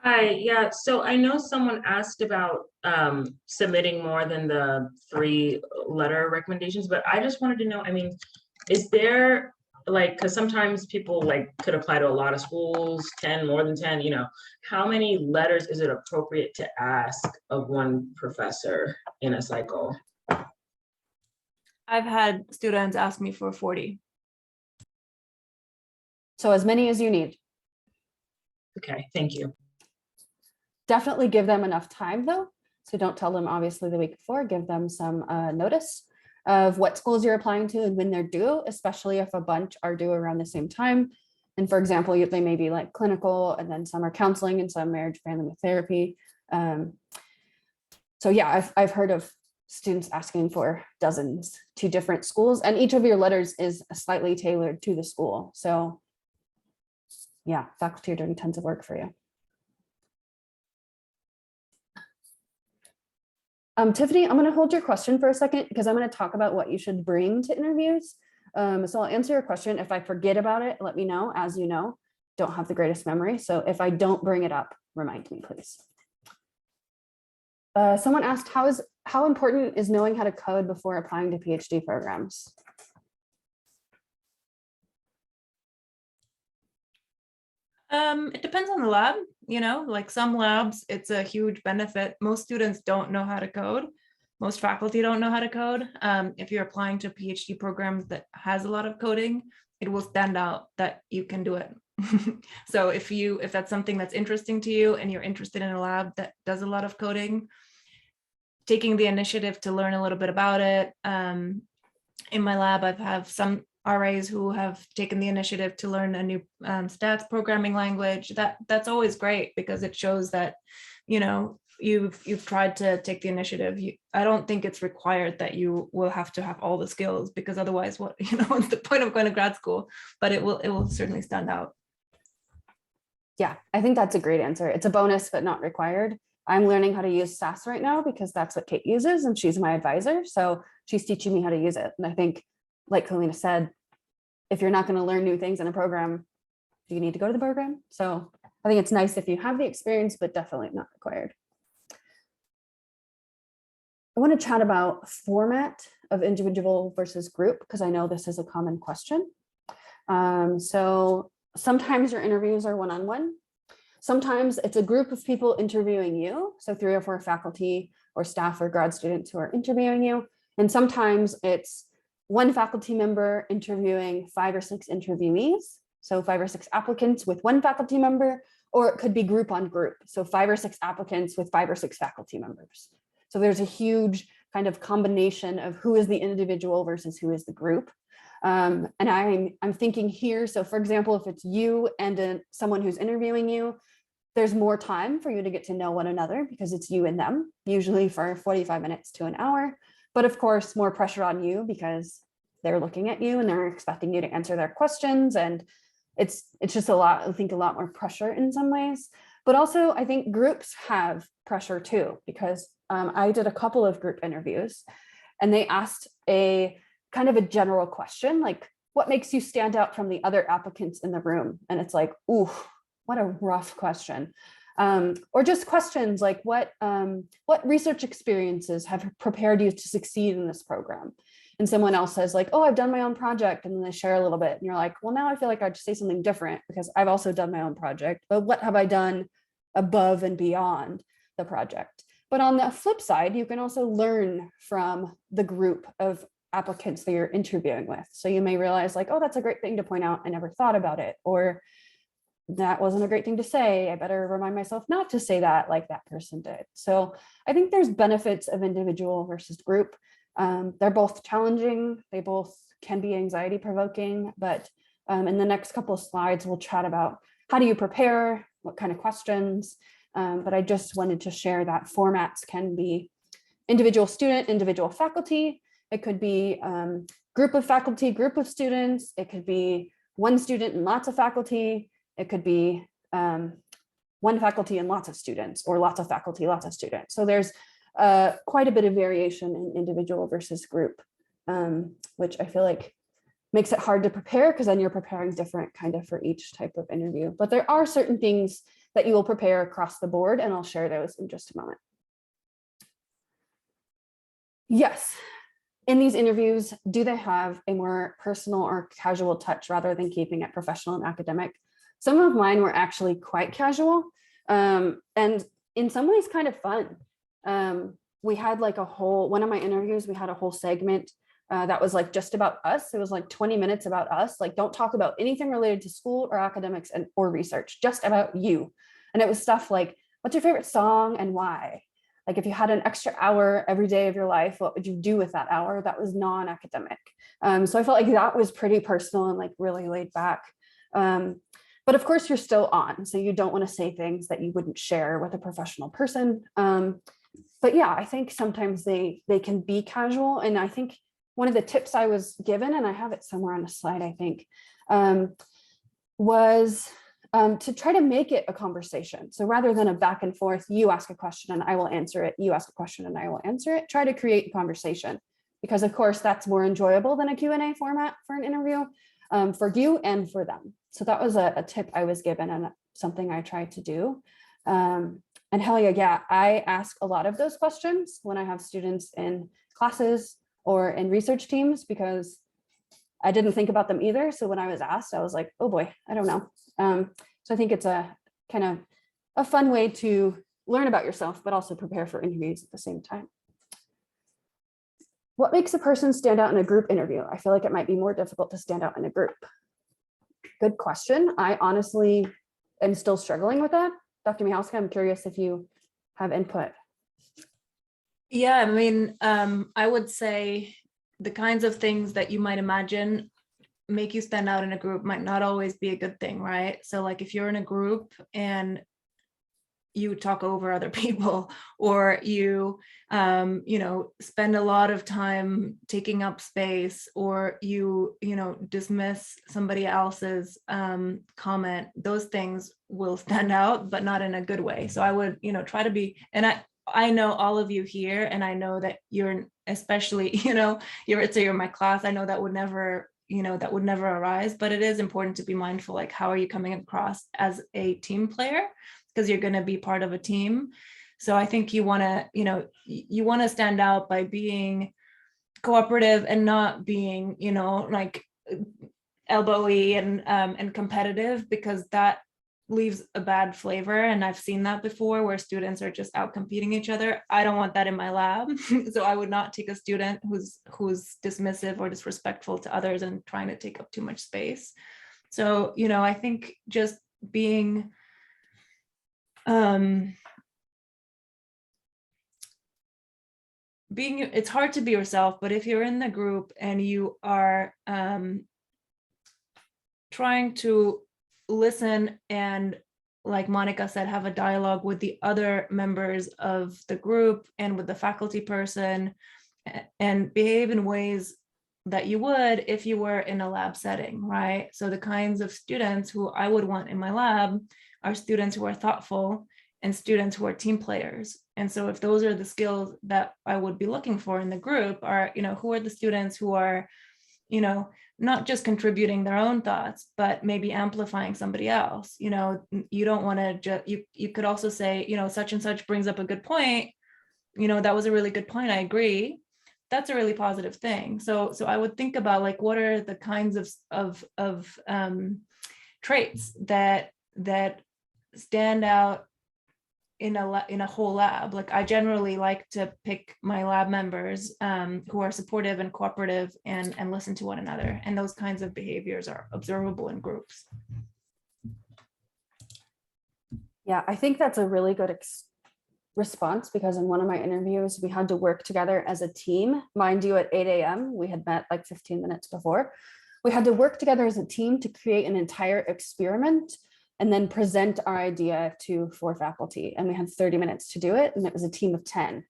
Hi, yeah, so I know someone asked about submitting more than the 3 letter recommendations, but I just wanted to know, I mean, is there like, because sometimes people like could apply to a lot of schools, 10, more than 10, how many letters is it appropriate to ask of one professor in a cycle? I've had students ask me for 40. So as many as you need. Okay, thank you. Definitely give them enough time though. So don't tell them obviously the week before, give them some notice of what schools you're applying to and when they're due, especially if a bunch are due around the same time. And for example, they may be like clinical and then some are counseling and some marriage, family therapy. So yeah, I've heard of students asking for dozens to different schools, and each of your letters is slightly tailored to the school. So yeah, faculty are doing tons of work for you. Tiffany, I'm going to hold your question for a second because I'm going to talk about what you should bring to interviews. So I'll answer your question. If I forget about it, let me know. As you know, don't have the greatest memory. So if I don't bring it up, remind me, please. Someone asked, how important is knowing how to code before applying to PhD programs? It depends on the lab, like some labs, it's a huge benefit. Most students don't know how to code. Most faculty don't know how to code. If you're applying to PhD programs that has a lot of coding, it will stand out that you can do it. So if that's something that's interesting to you and you're interested in a lab that does a lot of coding, taking the initiative to learn a little bit about it. In my lab, I have some RAs who have taken the initiative to learn a new stats programming language. That's always great because it shows that, you've tried to take the initiative. I don't think it's required that you will have to have all the skills, because otherwise what's the point of going to grad school? But it will certainly stand out. Yeah, I think that's a great answer. It's a bonus, but not required. I'm learning how to use SAS right now because that's what Kate uses and she's my advisor. So she's teaching me how to use it. And I think, like Kalina said, if you're not going to learn new things in a program, do you need to go to the program? So I think it's nice if you have the experience, but definitely not required. I want to chat about format of individual versus group, because I know this is a common question. So sometimes your interviews are one-on-one. Sometimes it's a group of people interviewing you. So 3 or 4 faculty or staff or grad students who are interviewing you. And sometimes it's one faculty member interviewing 5 or 6 interviewees. So 5 or 6 applicants with one faculty member, or it could be group on group. So 5 or 6 applicants with 5 or 6 faculty members. So there's a huge kind of combination of who is the individual versus who is the group. And I'm thinking here, so for example, if it's you and someone who's interviewing you, there's more time for you to get to know one another because it's you and them, usually for 45 minutes to an hour. But of course, more pressure on you because they're looking at you and they're expecting you to answer their questions. And it's just a lot, I think a lot more pressure in some ways. But also I think groups have pressure too, because I did a couple of group interviews and they asked a kind of a general question, like, what makes you stand out from the other applicants in the room? And it's like, ooh, what a rough question. Or just questions like what research experiences have prepared you to succeed in this program? And someone else says like, oh, I've done my own project. And then they share a little bit. And you're like, well, now I feel like I'd say something different because I've also done my own project, but what have I done above and beyond the project? But on the flip side, you can also learn from the group of applicants that you're interviewing with. So you may realize like, oh, that's a great thing to point out. I never thought about it. Or that wasn't a great thing to say. I better remind myself not to say that like that person did. So I think there's benefits of individual versus group. They're both challenging. They both can be anxiety provoking, but in the next couple of slides, we'll chat about how do you prepare, what kind of questions. But I just wanted to share that formats can be individual student, individual faculty. It could be group of faculty, group of students. It could be one student and lots of faculty. It could be one faculty and lots of students, or lots of faculty, lots of students. So there's quite a bit of variation in individual versus group, which I feel like makes it hard to prepare because then you're preparing different kind of for each type of interview. But there are certain things that you will prepare across the board, and I'll share those in just a moment. Yes, in these interviews, do they have a more personal or casual touch rather than keeping it professional and academic? Some of mine were actually quite casual, and in some ways kind of fun. We had like one of my interviews, we had a whole segment that was like just about us. It was like 20 minutes about us. Like, don't talk about anything related to school or academics or research, just about you. And it was stuff like, what's your favorite song and why? Like, if you had an extra hour every day of your life, what would you do with that hour? That was non-academic. So I felt like that was pretty personal and like really laid back. But of course, you're still on, so you don't want to say things that you wouldn't share with a professional person. But yeah, I think sometimes they can be casual. And I think one of the tips I was given, and I have it somewhere on a slide, I think, was to try to make it a conversation. So rather than a back and forth, you ask a question and I will answer it, you ask a question and I will answer it, try to create a conversation. Because of course, that's more enjoyable than a Q&A format for an interview, for you and for them. So that was a tip I was given and something I tried to do. And hell yeah, I ask a lot of those questions when I have students in classes or in research teams, because I didn't think about them either. So when I was asked, I was like, oh boy, I don't know. So I think it's a kind of a fun way to learn about yourself, but also prepare for interviews at the same time. What makes a person stand out in a group interview? I feel like it might be more difficult to stand out in a group. Good question. I honestly am still struggling with that. Dr. Michalska, I'm curious if you have input. Yeah, I mean, I would say the kinds of things that you might imagine make you stand out in a group might not always be a good thing, right? So like if you're in a group and you talk over other people, or you spend a lot of time taking up space, or you dismiss somebody else's comment, those things will stand out, but not in a good way. So I would try to be, and I know all of you here, and I know that you're, especially you're my class, I know that would never arise, but it is important to be mindful, like how are you coming across as a team player, because you're going to be part of a team. So I think you want to stand out by being cooperative and not being like elbowy and competitive, because that leaves a bad flavor. And I've seen that before, where students are just out competing each other. I don't want that in my lab. So I would not take a student who's dismissive or disrespectful to others and trying to take up too much space. So I think just being it's hard to be yourself, but if you're in the group and you are trying to listen and, like Monica said, have a dialogue with the other members of the group and with the faculty person, and behave in ways that you would if you were in a lab setting, right? So the kinds of students who I would want in my lab are students who are thoughtful and students who are team players. And so if those are the skills that I would be looking for in the group, are, who are the students who are, not just contributing their own thoughts, but maybe amplifying somebody else. You don't want to just, you could also say, such and such brings up a good point. That was a really good point. I agree. That's a really positive thing. So I would think about, like, what are the kinds of traits that stand out in a whole lab. Like, I generally like to pick my lab members who are supportive and cooperative and listen to one another. And those kinds of behaviors are observable in groups. Yeah, I think that's a really good response, because in one of my interviews, we had to work together as a team. Mind you, at 8 a.m., we had met like 15 minutes before. We had to work together as a team to create an entire experiment and then present our idea to 4 faculty. And we had 30 minutes to do it. And it was a team of 10.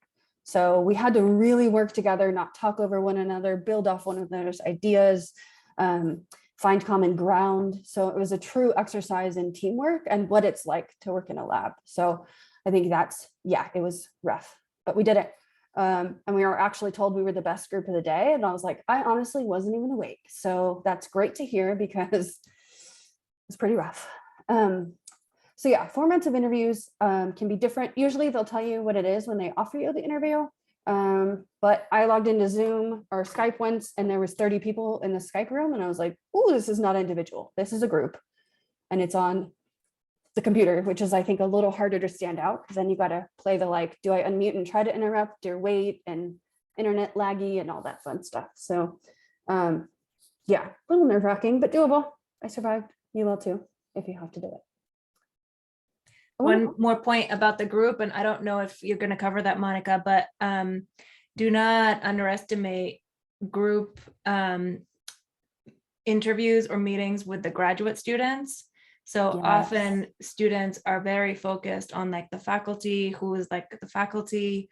So we had to really work together, not talk over one another, build off one another's ideas, find common ground. So it was a true exercise in teamwork and what it's like to work in a lab. So I think it was rough, but we did it. And we were actually told we were the best group of the day. And I was like, I honestly wasn't even awake. So that's great to hear, because it's pretty rough. So yeah, formats of interviews can be different. Usually they'll tell you what it is when they offer you the interview. But I logged into Zoom or Skype once and there was 30 people in the Skype room and I was like, oh, this is not individual. This is a group and it's on the computer, which is I think a little harder to stand out because then you got to play the like, do I unmute and try to interrupt or wait and internet laggy and all that fun stuff. So yeah, a little nerve wracking, but doable. I survived. You will too, if you have to do it. One more point about the group, and I don't know if you're going to cover that, Monica, but do not underestimate group interviews or meetings with the graduate students. So Yes. often students are very focused on like the faculty, who is like the faculty.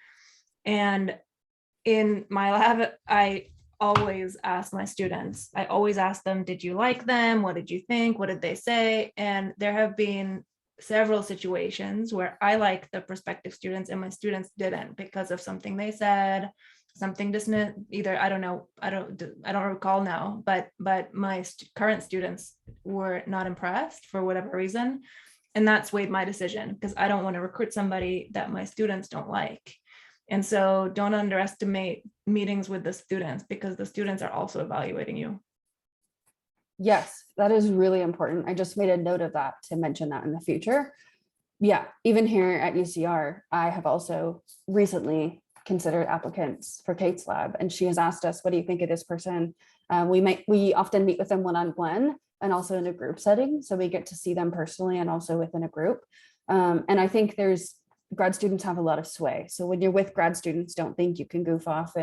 And in my lab, I always ask my students, I always ask them, did you like them? What did you think? What did they say? And there have been several situations where I like the prospective students and my students didn't because of something they said, something distant, either, I don't know, I don't recall now, but my current students were not impressed for whatever reason. And that swayed my decision because I don't want to recruit somebody that my students don't like. And so don't underestimate meetings with the students because the students are also evaluating you. Yes, that is really important. I just made a note of that to mention that in the future. Yeah, even here at UCR, I have also recently considered applicants for Kate's lab, and she has asked us, what do you think of this person? We often meet with them one-on-one and also in a group setting. So we get to see them personally and also within a group. And I think grad students have a lot of sway. So when you're with grad students, don't think you can goof off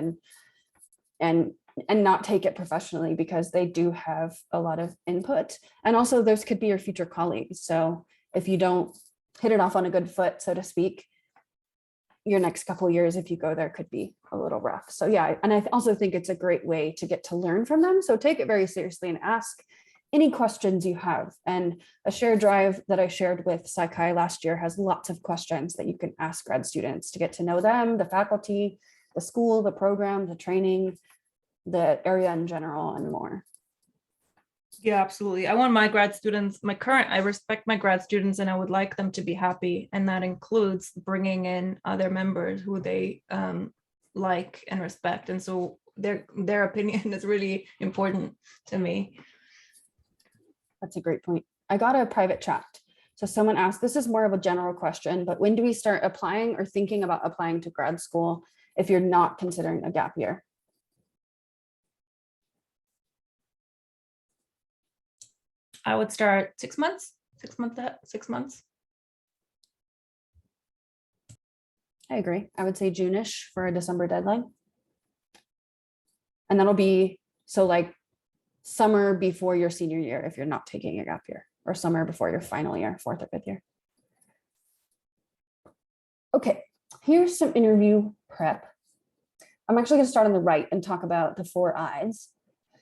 and not take it professionally because they do have a lot of input. And also those could be your future colleagues. So if you don't hit it off on a good foot, so to speak, your next couple of years, if you go there, could be a little rough. So yeah, and I also think it's a great way to get to learn from them. So take it very seriously and ask any questions you have. And a shared drive that I shared with Sakai last year has lots of questions that you can ask grad students to get to know them, the faculty, the school, the program, the training, the area in general, and more. Yeah, absolutely. I want my grad students, I respect my grad students and I would like them to be happy. And that includes bringing in other members who they like and respect. And so their opinion is really important to me. That's a great point. I got a private chat. So someone asked, this is more of a general question, but when do we start applying or thinking about applying to grad school if you're not considering a gap year? I would start 6 months. I agree. I would say June-ish for a December deadline. And that'll be, so like summer before your senior year if you're not taking a gap year, or summer before your final year, 4th or 5th year. Okay, here's some interview prep. I'm actually going to start on the right and talk about the 4 I's.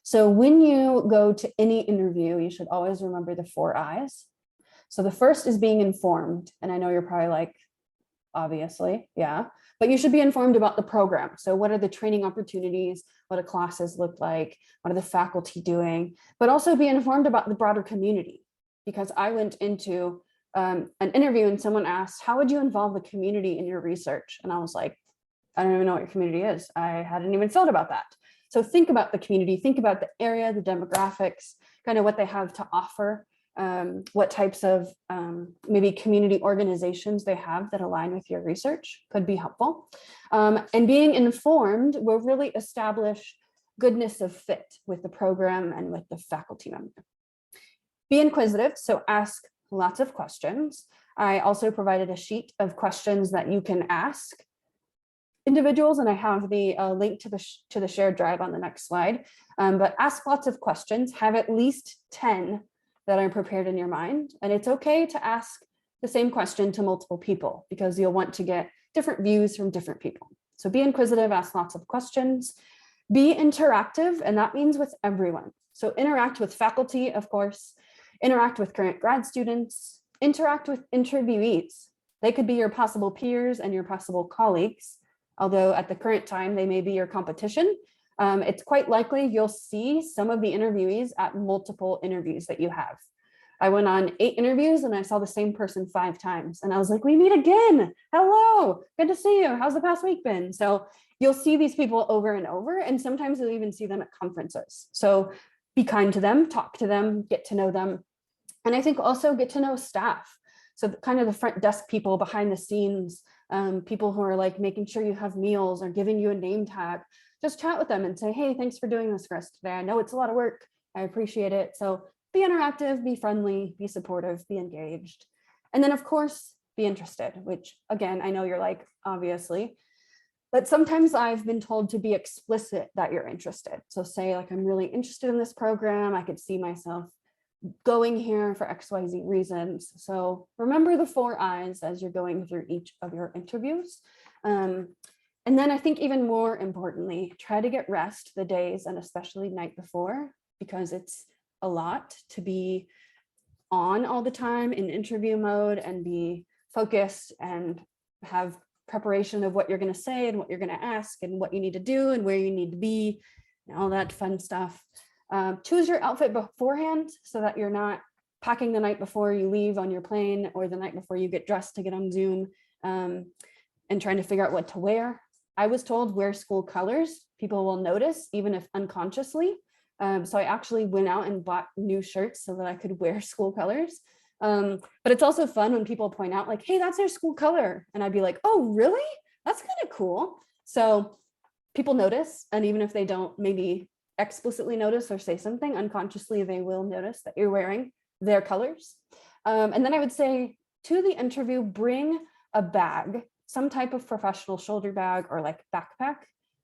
So when you go to any interview, you should always remember the 4 I's. So the first is being informed. And I know you're probably like, obviously, yeah, but you should be informed about the program. So what are the training opportunities? What do classes look like? What are the faculty doing? But also be informed about the broader community. Because I went into an interview and someone asked, how would you involve the community in your research? And I was like, I don't even know what your community is. I hadn't even thought about that. So think about the community, think about the area, the demographics, kind of what they have to offer, what types of maybe community organizations they have that align with your research could be helpful. And being informed will really establish goodness of fit with the program and with the faculty member. Be inquisitive, so ask lots of questions. I also provided a sheet of questions that you can ask individuals, and I have the link to the shared drive on the next slide. But ask lots of questions, have at least 10 that are prepared in your mind. And it's okay to ask the same question to multiple people because you'll want to get different views from different people. So be inquisitive, ask lots of questions, be interactive, and that means with everyone. So interact with faculty, of course, interact with current grad students, interact with interviewees. They could be your possible peers and your possible colleagues. Although at the current time, they may be your competition. It's quite likely you'll see some of the interviewees at multiple interviews that you have. I went on 8 interviews and I saw the same person 5 times. And I was like, we meet again. Hello, good to see you. How's the past week been? So you'll see these people over and over, and sometimes you'll even see them at conferences. So be kind to them, talk to them, get to know them. And I think also get to know staff. So kind of the front desk people behind the scenes, people who are like making sure you have meals or giving you a name tag. Just chat with them and say, hey, thanks for doing this for us today. I know it's a lot of work. I appreciate it. So be interactive, be friendly, be supportive, be engaged. And then of course, be interested, which again, I know you're like, obviously, but sometimes I've been told to be explicit that you're interested. So say like, I'm really interested in this program. I could see myself going here for XYZ reasons. So remember the 4 I's as you're going through each of your interviews. And then I think even more importantly, try to get rest the days and especially night before, because it's a lot to be on all the time in interview mode and be focused and have preparation of what you're going to say and what you're going to ask and what you need to do and where you need to be and all that fun stuff. Choose your outfit beforehand so that you're not packing the night before you leave on your plane or the night before you get dressed to get on Zoom and trying to figure out what to wear. I was told wear school colors. People will notice even if unconsciously. So I actually went out and bought new shirts so that I could wear school colors. But it's also fun when people point out like, hey, that's their school color. And I'd be like, oh, really? That's kind of cool. So people notice. And even if they don't maybe explicitly notice or say something, unconsciously, they will notice that you're wearing their colors. And then I would say to the interview, bring a bag, some type of professional shoulder bag or like backpack,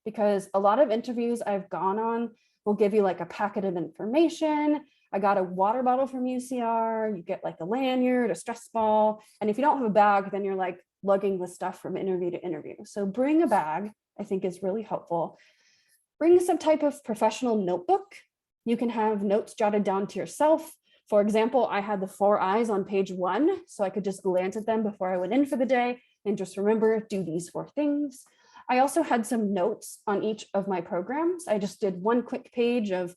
because a lot of interviews I've gone on will give you like a packet of information. I got a water bottle from UCR, you get like a lanyard, a stress ball. And if you don't have a bag, then you're like lugging the stuff from interview to interview. So bring a bag, I think is really helpful. Bring some type of professional notebook. You can have notes jotted down to yourself. For example, I had the 4 I's on page 1, so I could just glance at them before I went in for the day and just remember, do these 4 things. I also had some notes on each of my programs. I just did one quick page of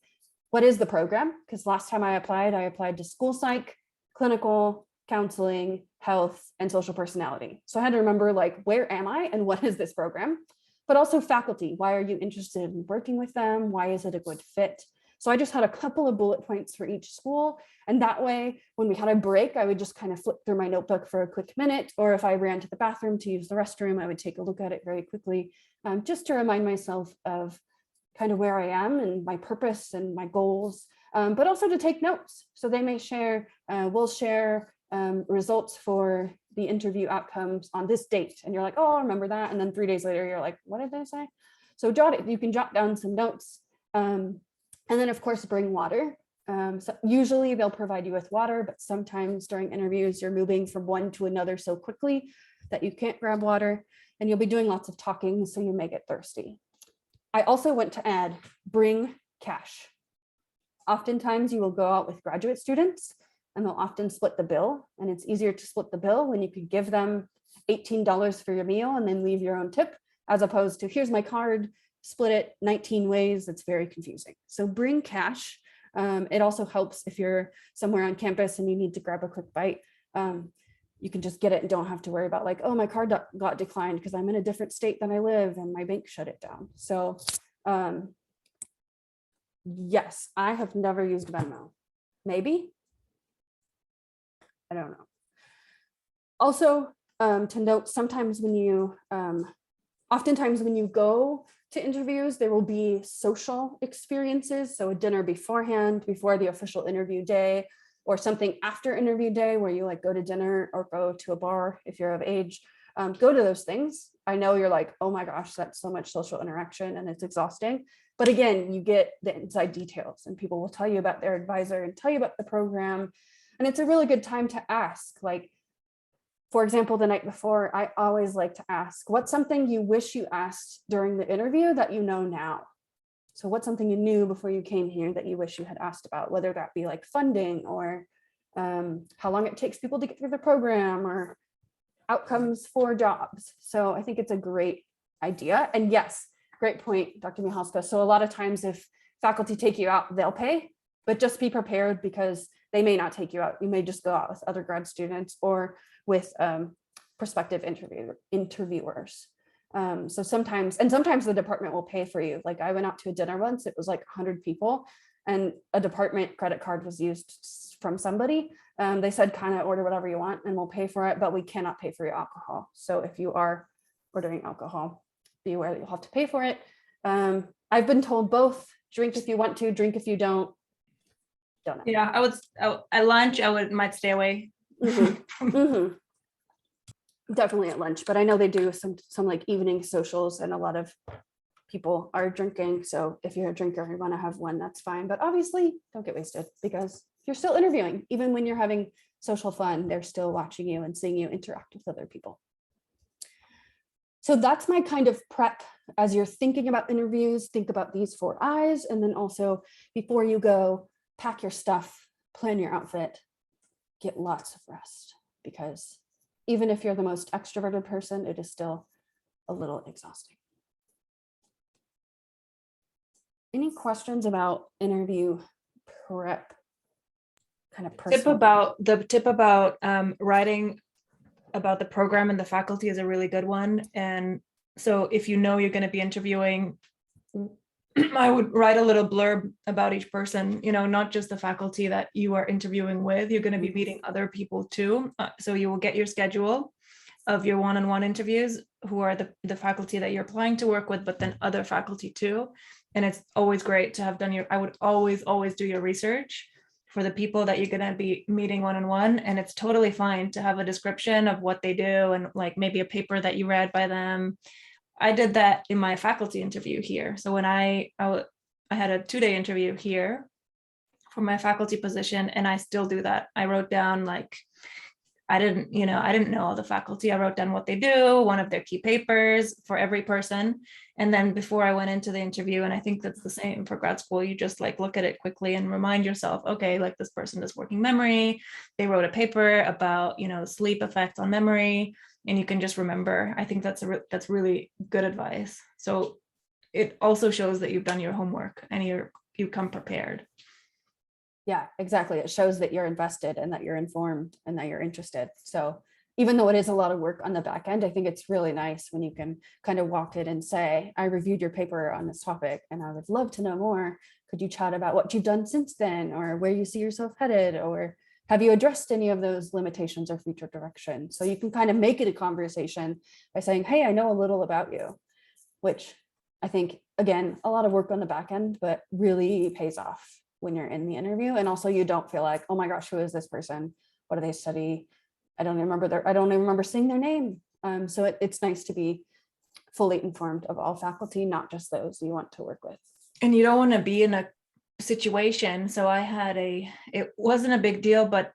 what is the program, because last time I applied to school psych, clinical, counseling, health, and social personality. So I had to remember like, where am I and what is this program? But also faculty, why are you interested in working with them? Why is it a good fit? So I just had a couple of bullet points for each school. And that way, when we had a break, I would just kind of flip through my notebook for a quick minute, or if I ran to the bathroom to use the restroom, I would take a look at it very quickly, just to remind myself of kind of where I am and my purpose and my goals, but also to take notes. So they may share, we'll share results for the interview outcomes on this date. And you're like, oh, I remember that. And then 3 days later, you're like, what did they say? So you can jot down some notes. And then of course, bring water. So usually they'll provide you with water, but sometimes during interviews, you're moving from one to another so quickly that you can't grab water and you'll be doing lots of talking, so you may get thirsty. I also want to add, bring cash. Oftentimes you will go out with graduate students and they'll often split the bill, and it's easier to split the bill when you could give them $18 for your meal and then leave your own tip, as opposed to here's my card, split it 19 ways. It's very confusing. So bring cash. It also helps if you're somewhere on campus and you need to grab a quick bite. You can just get it and don't have to worry about like, oh, my card got declined because I'm in a different state than I live and my bank shut it down. So yes, I have never used Venmo. Maybe. I don't know. Also, to note, sometimes when you, oftentimes when you go to interviews, there will be social experiences. So a dinner beforehand, before the official interview day, or something after interview day where you like go to dinner or go to a bar if you're of age. Go to those things. I know you're like, oh my gosh, that's so much social interaction and it's exhausting. But again, you get the inside details and people will tell you about their advisor and tell you about the program. And it's a really good time to ask, like, for example, the night before, I always like to ask, what's something you wish you asked during the interview that you know now? So what's something you knew before you came here that you wish you had asked about, whether that be like funding or how long it takes people to get through the program or outcomes for jobs. So I think it's a great idea. And yes, great point, Dr. Mihalska. So a lot of times if faculty take you out, they'll pay, but just be prepared because they may not take you out. You may just go out with other grad students or with prospective interviewers. So sometimes the department will pay for you. Like I went out to a dinner once, it was like 100 people and a department credit card was used from somebody. They said kind of order whatever you want and we'll pay for it, but we cannot pay for your alcohol. So if you are ordering alcohol, be aware that you'll have to pay for it. I've been told both, drink if you want to, drink if you don't know. Yeah, at lunch, might stay away. Definitely at lunch, but I know they do some like evening socials and a lot of people are drinking. So if you're a drinker, you want to have one, that's fine. But obviously don't get wasted because you're still interviewing. Even when you're having social fun, they're still watching you and seeing you interact with other people. So that's my kind of prep as you're thinking about interviews, think about these 4 I's. And then also before you go, pack your stuff, plan your outfit, get lots of rest, because even if you're the most extroverted person, it is still a little exhausting. Any questions about interview prep? Kind of personal. Tip about writing about the program and the faculty is a really good one. And so if you know you're going to be interviewing, I would write a little blurb about each person, not just the faculty that you are interviewing with. You're going to be meeting other people too. So you will get your schedule of your one-on-one interviews, who are the faculty that you're applying to work with, but then other faculty too. And it's always great to have done I would always do your research for the people that you're going to be meeting one-on-one. And it's totally fine to have a description of what they do and like maybe a paper that you read by them. I did that in my faculty interview here. So when I had a 2-day interview here for my faculty position, and I still do that. I wrote down like, I didn't know all the faculty. I wrote down what they do, one of their key papers for every person. And then before I went into the interview, and I think that's the same for grad school, you just like look at it quickly and remind yourself, okay, like this person does working memory. They wrote a paper about, sleep effects on memory, and you can just remember. I think that's really good advice. So it also shows that you've done your homework and you come prepared. Yeah, exactly. It shows that you're invested and that you're informed and that you're interested. So even though it is a lot of work on the back end, I think it's really nice when you can kind of walk in and say, I reviewed your paper on this topic and I would love to know more. Could you chat about what you've done since then, or where you see yourself headed, or have you addressed any of those limitations or future direction? So you can kind of make it a conversation by saying, hey, I know a little about you, which I think, again, a lot of work on the back end, but really pays off when you're in the interview. And also you don't feel like, oh my gosh, who is this person? What do they study? I don't even remember seeing their name. So it's nice to be fully informed of all faculty, not just those you want to work with. And you don't want to be in a situation. So it wasn't a big deal, but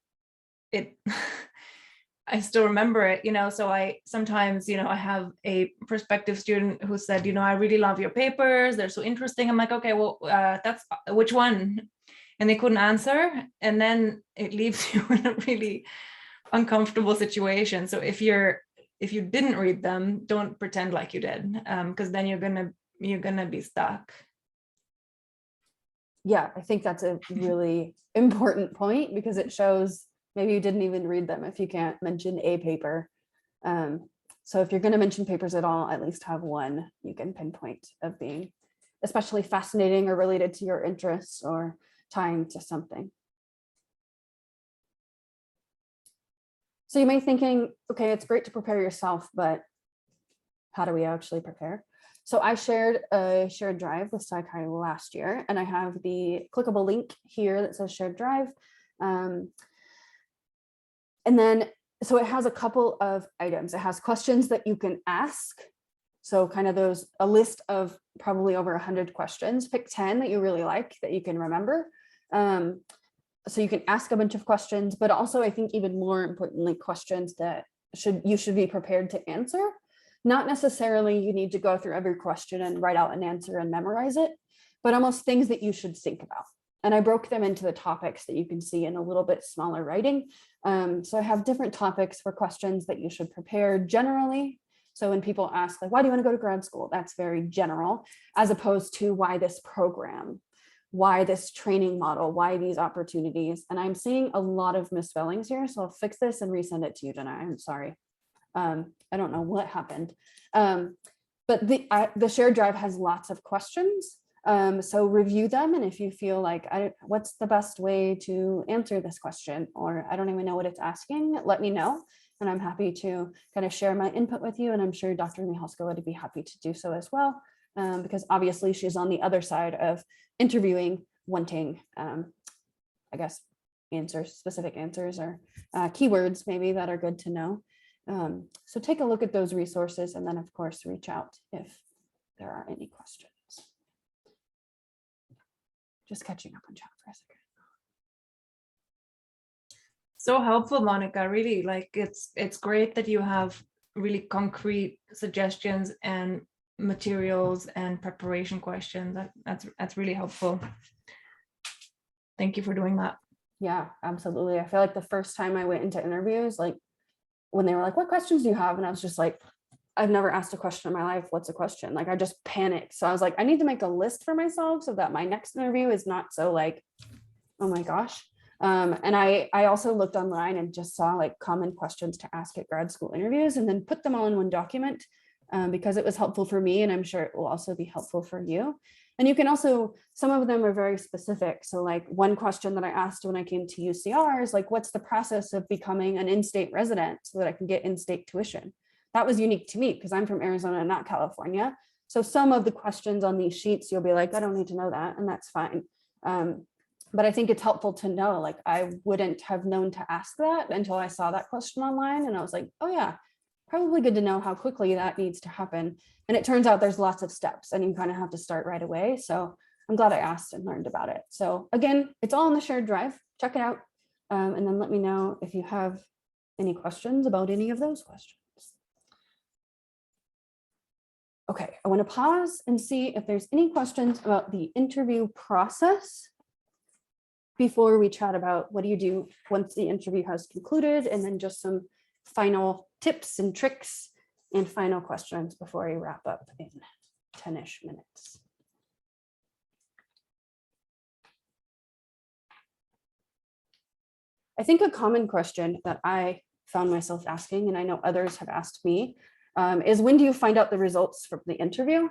I still remember it, so I sometimes, I have a prospective student who said, I really love your papers. They're so interesting. I'm like, okay, well, that's which one? And they couldn't answer. And then it leaves you in a really uncomfortable situation. So if you didn't read them, don't pretend like you did, because then you're gonna be stuck. Yeah, I think that's a really important point, because it shows maybe you didn't even read them if you can't mention a paper. So if you're going to mention papers at all, at least have one you can pinpoint of being especially fascinating or related to your interests or tying to something. So you may be thinking, okay, it's great to prepare yourself, but how do we actually prepare? So I shared a shared drive with SciChi last year, and I have the clickable link here that says shared drive. And then, so it has a couple of items. It has questions that you can ask. So kind of a list of probably over 100 questions. Pick 10 that you really like, that you can remember. So you can ask a bunch of questions, but also I think even more importantly, questions that you should be prepared to answer. Not necessarily you need to go through every question and write out an answer and memorize it, but almost things that you should think about. And I broke them into the topics that you can see in a little bit smaller writing. So I have different topics for questions that you should prepare generally. So when people ask, like, why do you want to go to grad school? That's very general, as opposed to why this program, why this training model, why these opportunities. And I'm seeing a lot of misspellings here, so I'll fix this and resend it to you, Jenna. I'm sorry. I don't know what happened. But the shared drive has lots of questions. So review them. And if you feel like, what's the best way to answer this question? Or I don't even know what it's asking, let me know. And I'm happy to kind of share my input with you. And I'm sure Dr. Mihalska would be happy to do so as well, because obviously she's on the other side of interviewing, wanting, I guess, specific answers or keywords maybe that are good to know. So take a look at those resources and then of course reach out if there are any questions. Just catching up on chat for a second. So helpful, Monica. Really, like it's great that you have really concrete suggestions and materials and preparation questions. That's really helpful. Thank you for doing that. Yeah, absolutely. I feel like the first time I went into interviews, like when they were like, what questions do you have? And I was just like, I've never asked a question in my life. What's a question? Like, I just panicked. So I was like, I need to make a list for myself so that my next interview is not so like, oh my gosh. And I also looked online and just saw like common questions to ask at grad school interviews and then put them all in one document because it was helpful for me. And I'm sure it will also be helpful for you. And you can also, some of them are very specific. So like one question that I asked when I came to UCR is like, what's the process of becoming an in-state resident so that I can get in-state tuition? That was unique to me because I'm from Arizona, not California. So some of the questions on these sheets, you'll be like, I don't need to know that, and that's fine. But I think it's helpful to know, like, I wouldn't have known to ask that until I saw that question online. And I was like, oh yeah, probably good to know how quickly that needs to happen. And it turns out there's lots of steps and you kind of have to start right away. So I'm glad I asked and learned about it. So again, it's all in the shared drive. Check it out. And then let me know if you have any questions about any of those questions. Okay, I want to pause and see if there's any questions about the interview process before we chat about what do you do once the interview has concluded, and then just some final tips and tricks and final questions before we wrap up in 10-ish minutes. I think a common question that I found myself asking, and I know others have asked me, is when do you find out the results from the interview?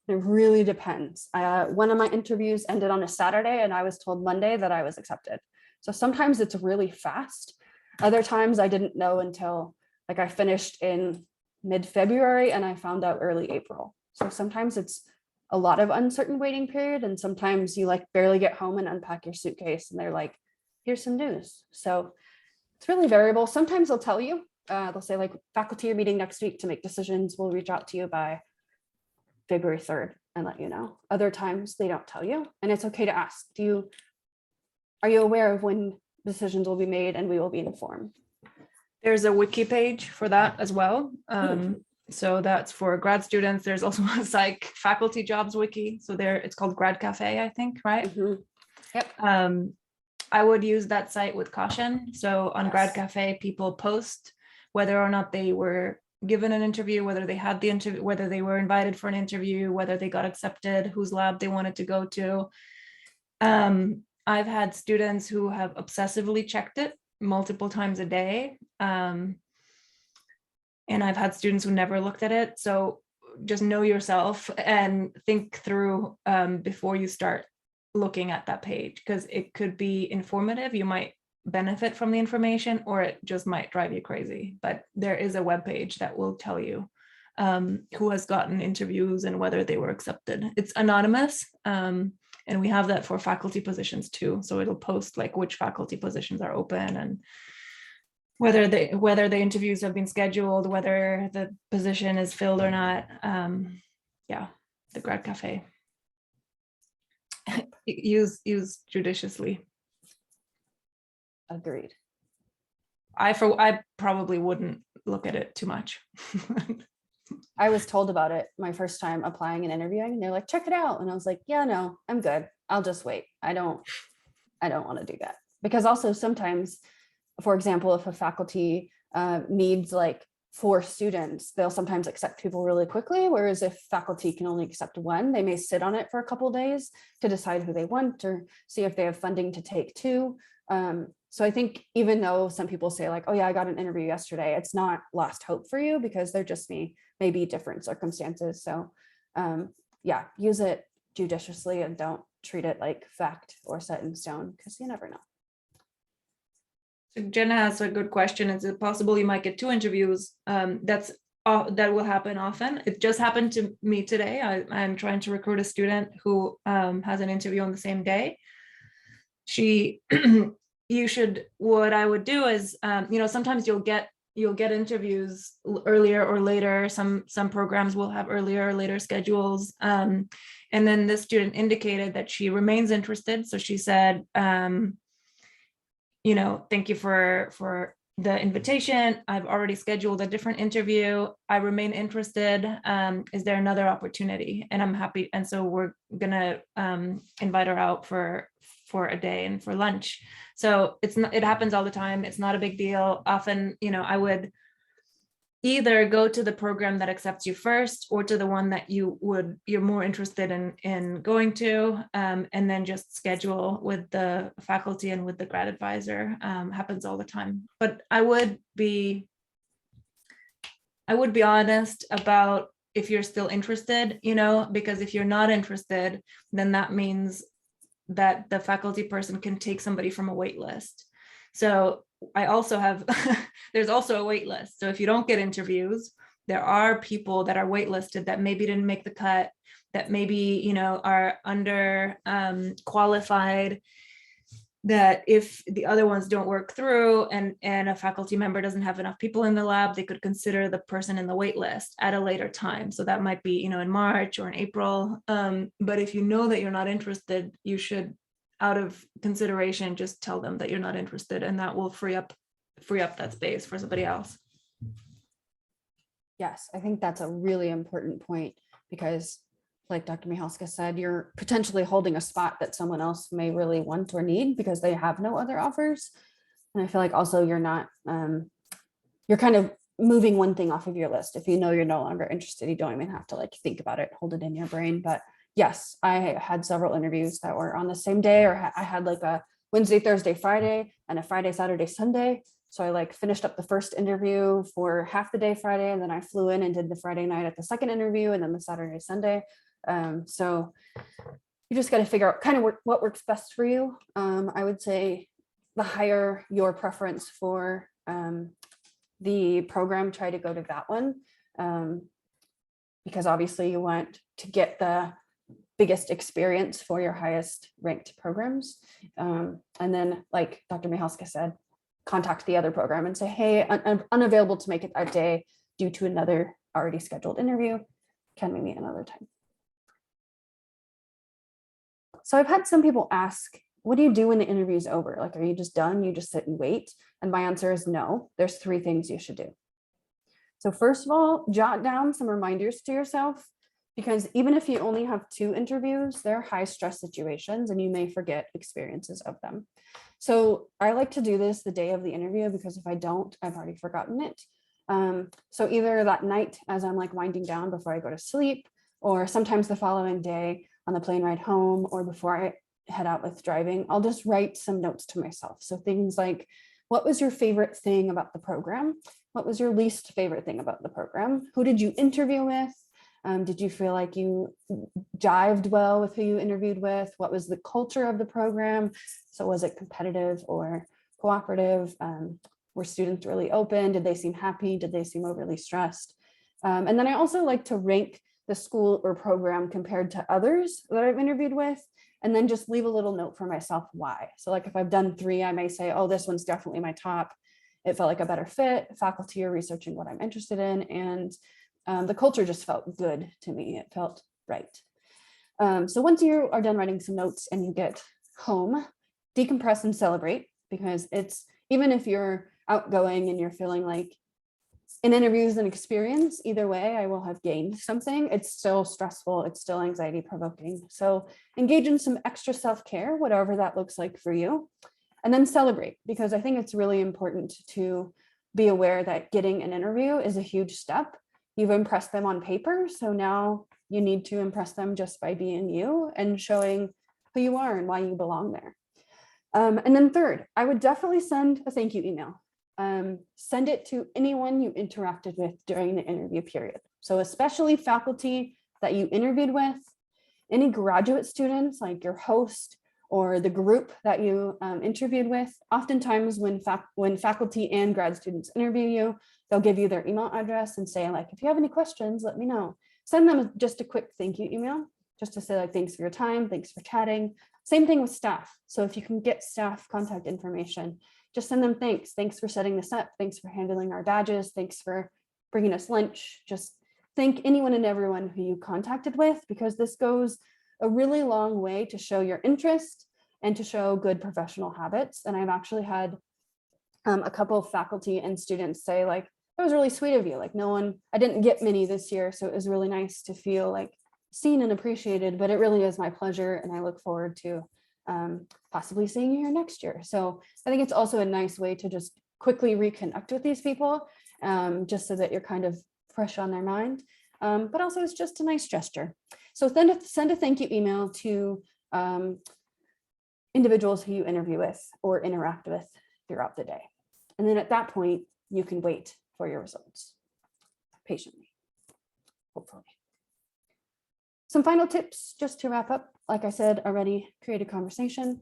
It really depends. One of my interviews ended on a Saturday and I was told Monday that I was accepted. So sometimes it's really fast. Other times I didn't know until like I finished in mid-February and I found out early April. So sometimes it's a lot of uncertain waiting period. And sometimes you like barely get home and unpack your suitcase and they're like, here's some news. So it's really variable. Sometimes they'll tell you, they'll say like faculty are meeting next week to make decisions. We'll reach out to you by February 3rd and let you know. Other times they don't tell you, and it's okay to ask. Are you aware of when decisions will be made and we will be informed? There's a wiki page for that as well. So that's for grad students. There's also a psych faculty jobs wiki. So it's called Grad Cafe, I think, right? Mm-hmm. Yep. I would use that site with caution. So on Yes. Grad Cafe, people post whether or not they were given an interview, whether they had the interview, whether they were invited for an interview, whether they got accepted, whose lab they wanted to go to. I've had students who have obsessively checked it multiple times a day. And I've had students who never looked at it. So just know yourself and think through before you start looking at that page, because it could be informative. You might benefit from the information, or it just might drive you crazy. But there is a web page that will tell you who has gotten interviews and whether they were accepted. It's anonymous, and we have that for faculty positions too. So it'll post like which faculty positions are open and whether the interviews have been scheduled, whether the position is filled or not. Yeah, the Grad Cafe. use judiciously. Agreed. I probably wouldn't look at it too much. I was told about it my first time applying and interviewing, and they're like, check it out. And I was like, yeah, no, I'm good. I'll just wait. I don't want to do that. Because also sometimes, for example, if a faculty needs like for students, they'll sometimes accept people really quickly, whereas if faculty can only accept one, they may sit on it for a couple of days to decide who they want or see if they have funding to take two. So I think even though some people say like, oh yeah, I got an interview yesterday, it's not lost hope for you because there just may be different circumstances. So yeah, use it judiciously and don't treat it like fact or set in stone because you never know. So Jenna has a good question. Is it possible you might get 2 interviews? That will happen often. It just happened to me today. I'm trying to recruit a student who has an interview on the same day. What I would do is, sometimes you'll get interviews earlier or later. Some programs will have earlier or later schedules. And then this student indicated that she remains interested. So she said, thank you for the invitation. I've already scheduled a different interview. I remain interested. Is there another opportunity? And I'm happy. And so we're gonna invite her out for a day and for lunch. So it happens all the time. It's not a big deal. Often, I would either go to the program that accepts you first or to the one that you're more interested in going to, and then just schedule with the faculty and with the grad advisor. Happens all the time. But I would be honest about if you're still interested, because if you're not interested, then that means that the faculty person can take somebody from a wait list. So I also have, there's also a wait list. So if you don't get interviews, there are people that are waitlisted that maybe didn't make the cut, that maybe, are under qualified, that if the other ones don't work through and a faculty member doesn't have enough people in the lab, they could consider the person in the wait list at a later time. So that might be, in March or in April. But if you know that you're not interested, you should, out of consideration, just tell them that you're not interested, and that will free up that space for somebody else. Yes, I think that's a really important point because like Dr. Michalska said, you're potentially holding a spot that someone else may really want or need because they have no other offers. And I feel like also you're not, you're kind of moving one thing off of your list. If you know you're no longer interested, you don't even have to like think about it, hold it in your brain. But yes, I had several interviews that were on the same day, or I had like a Wednesday, Thursday, Friday, and a Friday, Saturday, Sunday. So I like finished up the first interview for half the day Friday, and then I flew in and did the Friday night at the second interview, and then the Saturday, Sunday. So you just got to figure out kind of what works best for you. I would say the higher your preference for the program, try to go to that one, because obviously you want to get the biggest experience for your highest ranked programs. And then like Dr. Michalska said, contact the other program and say, hey, I'm unavailable to make it that day due to another already scheduled interview. Can we meet another time? So I've had some people ask, what do you do when the interview is over? Like, are you just done? You just sit and wait? And my answer is no. There's 3 things you should do. So first of all, jot down some reminders to yourself, because even if you only have 2 interviews, they're high stress situations and you may forget experiences of them. So I like to do this the day of the interview, because if I don't, I've already forgotten it. So either that night as I'm like winding down before I go to sleep, or sometimes the following day on the plane ride home, or before I head out with driving, I'll just write some notes to myself. So things like, what was your favorite thing about the program? What was your least favorite thing about the program? Who did you interview with? Did you feel like you jived well with who you interviewed with? What was the culture of the program? So was it competitive or cooperative? Were students really open? Did they seem happy? Did they seem overly stressed? And then I also like to rank the school or program compared to others that I've interviewed with, and then just leave a little note for myself why. So like if I've done 3, I may say, oh, this one's definitely my top. It felt like a better fit. Faculty are researching what I'm interested in, and the culture just felt good to me. It felt right. So once you are done writing some notes and you get home, decompress and celebrate, because it's, even if you're outgoing and you're feeling like an interview is an experience, either way, I will have gained something. It's still stressful. It's still anxiety provoking. So engage in some extra self-care, whatever that looks like for you, and then celebrate, because I think it's really important to be aware that getting an interview is a huge step. You've impressed them on paper, so now you need to impress them just by being you and showing who you are and why you belong there. And then third, I would definitely send a thank you email. Send it to anyone you interacted with during the interview period. So especially faculty that you interviewed with, any graduate students like your host or the group that you interviewed with. Oftentimes when faculty and grad students interview you, they'll give you their email address and say like, if you have any questions, let me know. Send them just a quick thank you email, just to say like, thanks for your time, thanks for chatting. Same thing with staff. So if you can get staff contact information, just send them thanks for setting this up. Thanks for handling our badges. Thanks for bringing us lunch. Just thank anyone and everyone who you contacted with, because this goes a really long way to show your interest and to show good professional habits. And I've actually had a couple of faculty and students say like, that was really sweet of you. Like I didn't get many this year. So it was really nice to feel like seen and appreciated, but it really is my pleasure. And I look forward to possibly seeing you here next year. So I think it's also a nice way to just quickly reconnect with these people, just so that you're kind of fresh on their mind. But also it's just a nice gesture. So send a thank you email to individuals who you interview with or interact with throughout the day. And then at that point, you can wait for your results patiently, hopefully. Some final tips just to wrap up. Like I said already, create a conversation.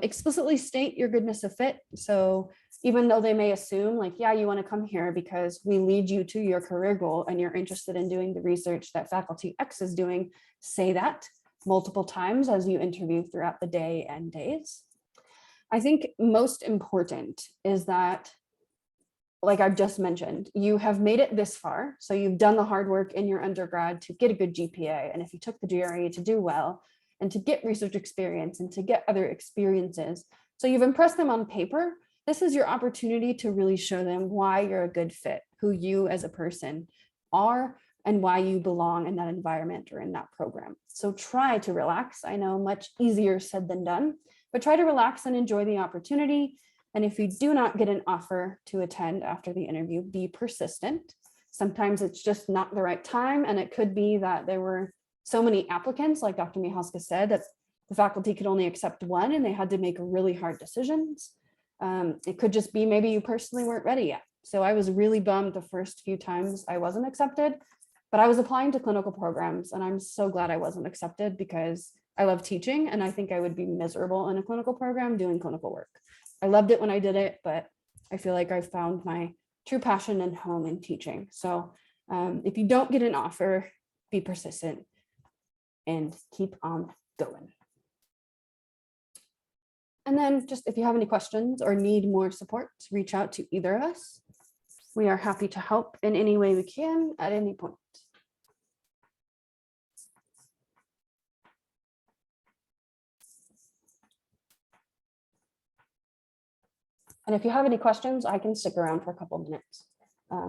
Explicitly state your goodness of fit. So even though they may assume like, yeah, you want to come here because we lead you to your career goal and you're interested in doing the research that faculty X is doing, say that multiple times as you interview throughout the day and days. I think most important is that, like I've just mentioned, you have made it this far. So you've done the hard work in your undergrad to get a good GPA. And if you took the GRE to do well and to get research experience and to get other experiences, so you've impressed them on paper, this is your opportunity to really show them why you're a good fit, who you as a person are, and why you belong in that environment or in that program. So try to relax. I know much easier said than done, but try to relax and enjoy the opportunity. And if you do not get an offer to attend after the interview, be persistent. Sometimes it's just not the right time. And it could be that there were so many applicants, like Dr. Michalska said, that the faculty could only accept one and they had to make really hard decisions. It could just be maybe you personally weren't ready yet. So I was really bummed the first few times I wasn't accepted, but I was applying to clinical programs and I'm so glad I wasn't accepted because I love teaching and I think I would be miserable in a clinical program doing clinical work. I loved it when I did it, but I feel like I found my true passion and home in teaching. So if you don't get an offer, be persistent and keep on going. And then just if you have any questions or need more support, reach out to either of us. We are happy to help in any way we can at any point. And if you have any questions, I can stick around for a couple of minutes.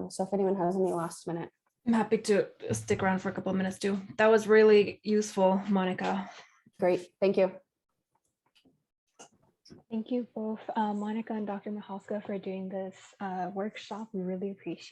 So if anyone has any last minute. I'm happy to stick around for a couple of minutes too. That was really useful, Monica. Great, thank you. Thank you both, Monica and Dr. Michalska, for doing this workshop. We really appreciate it.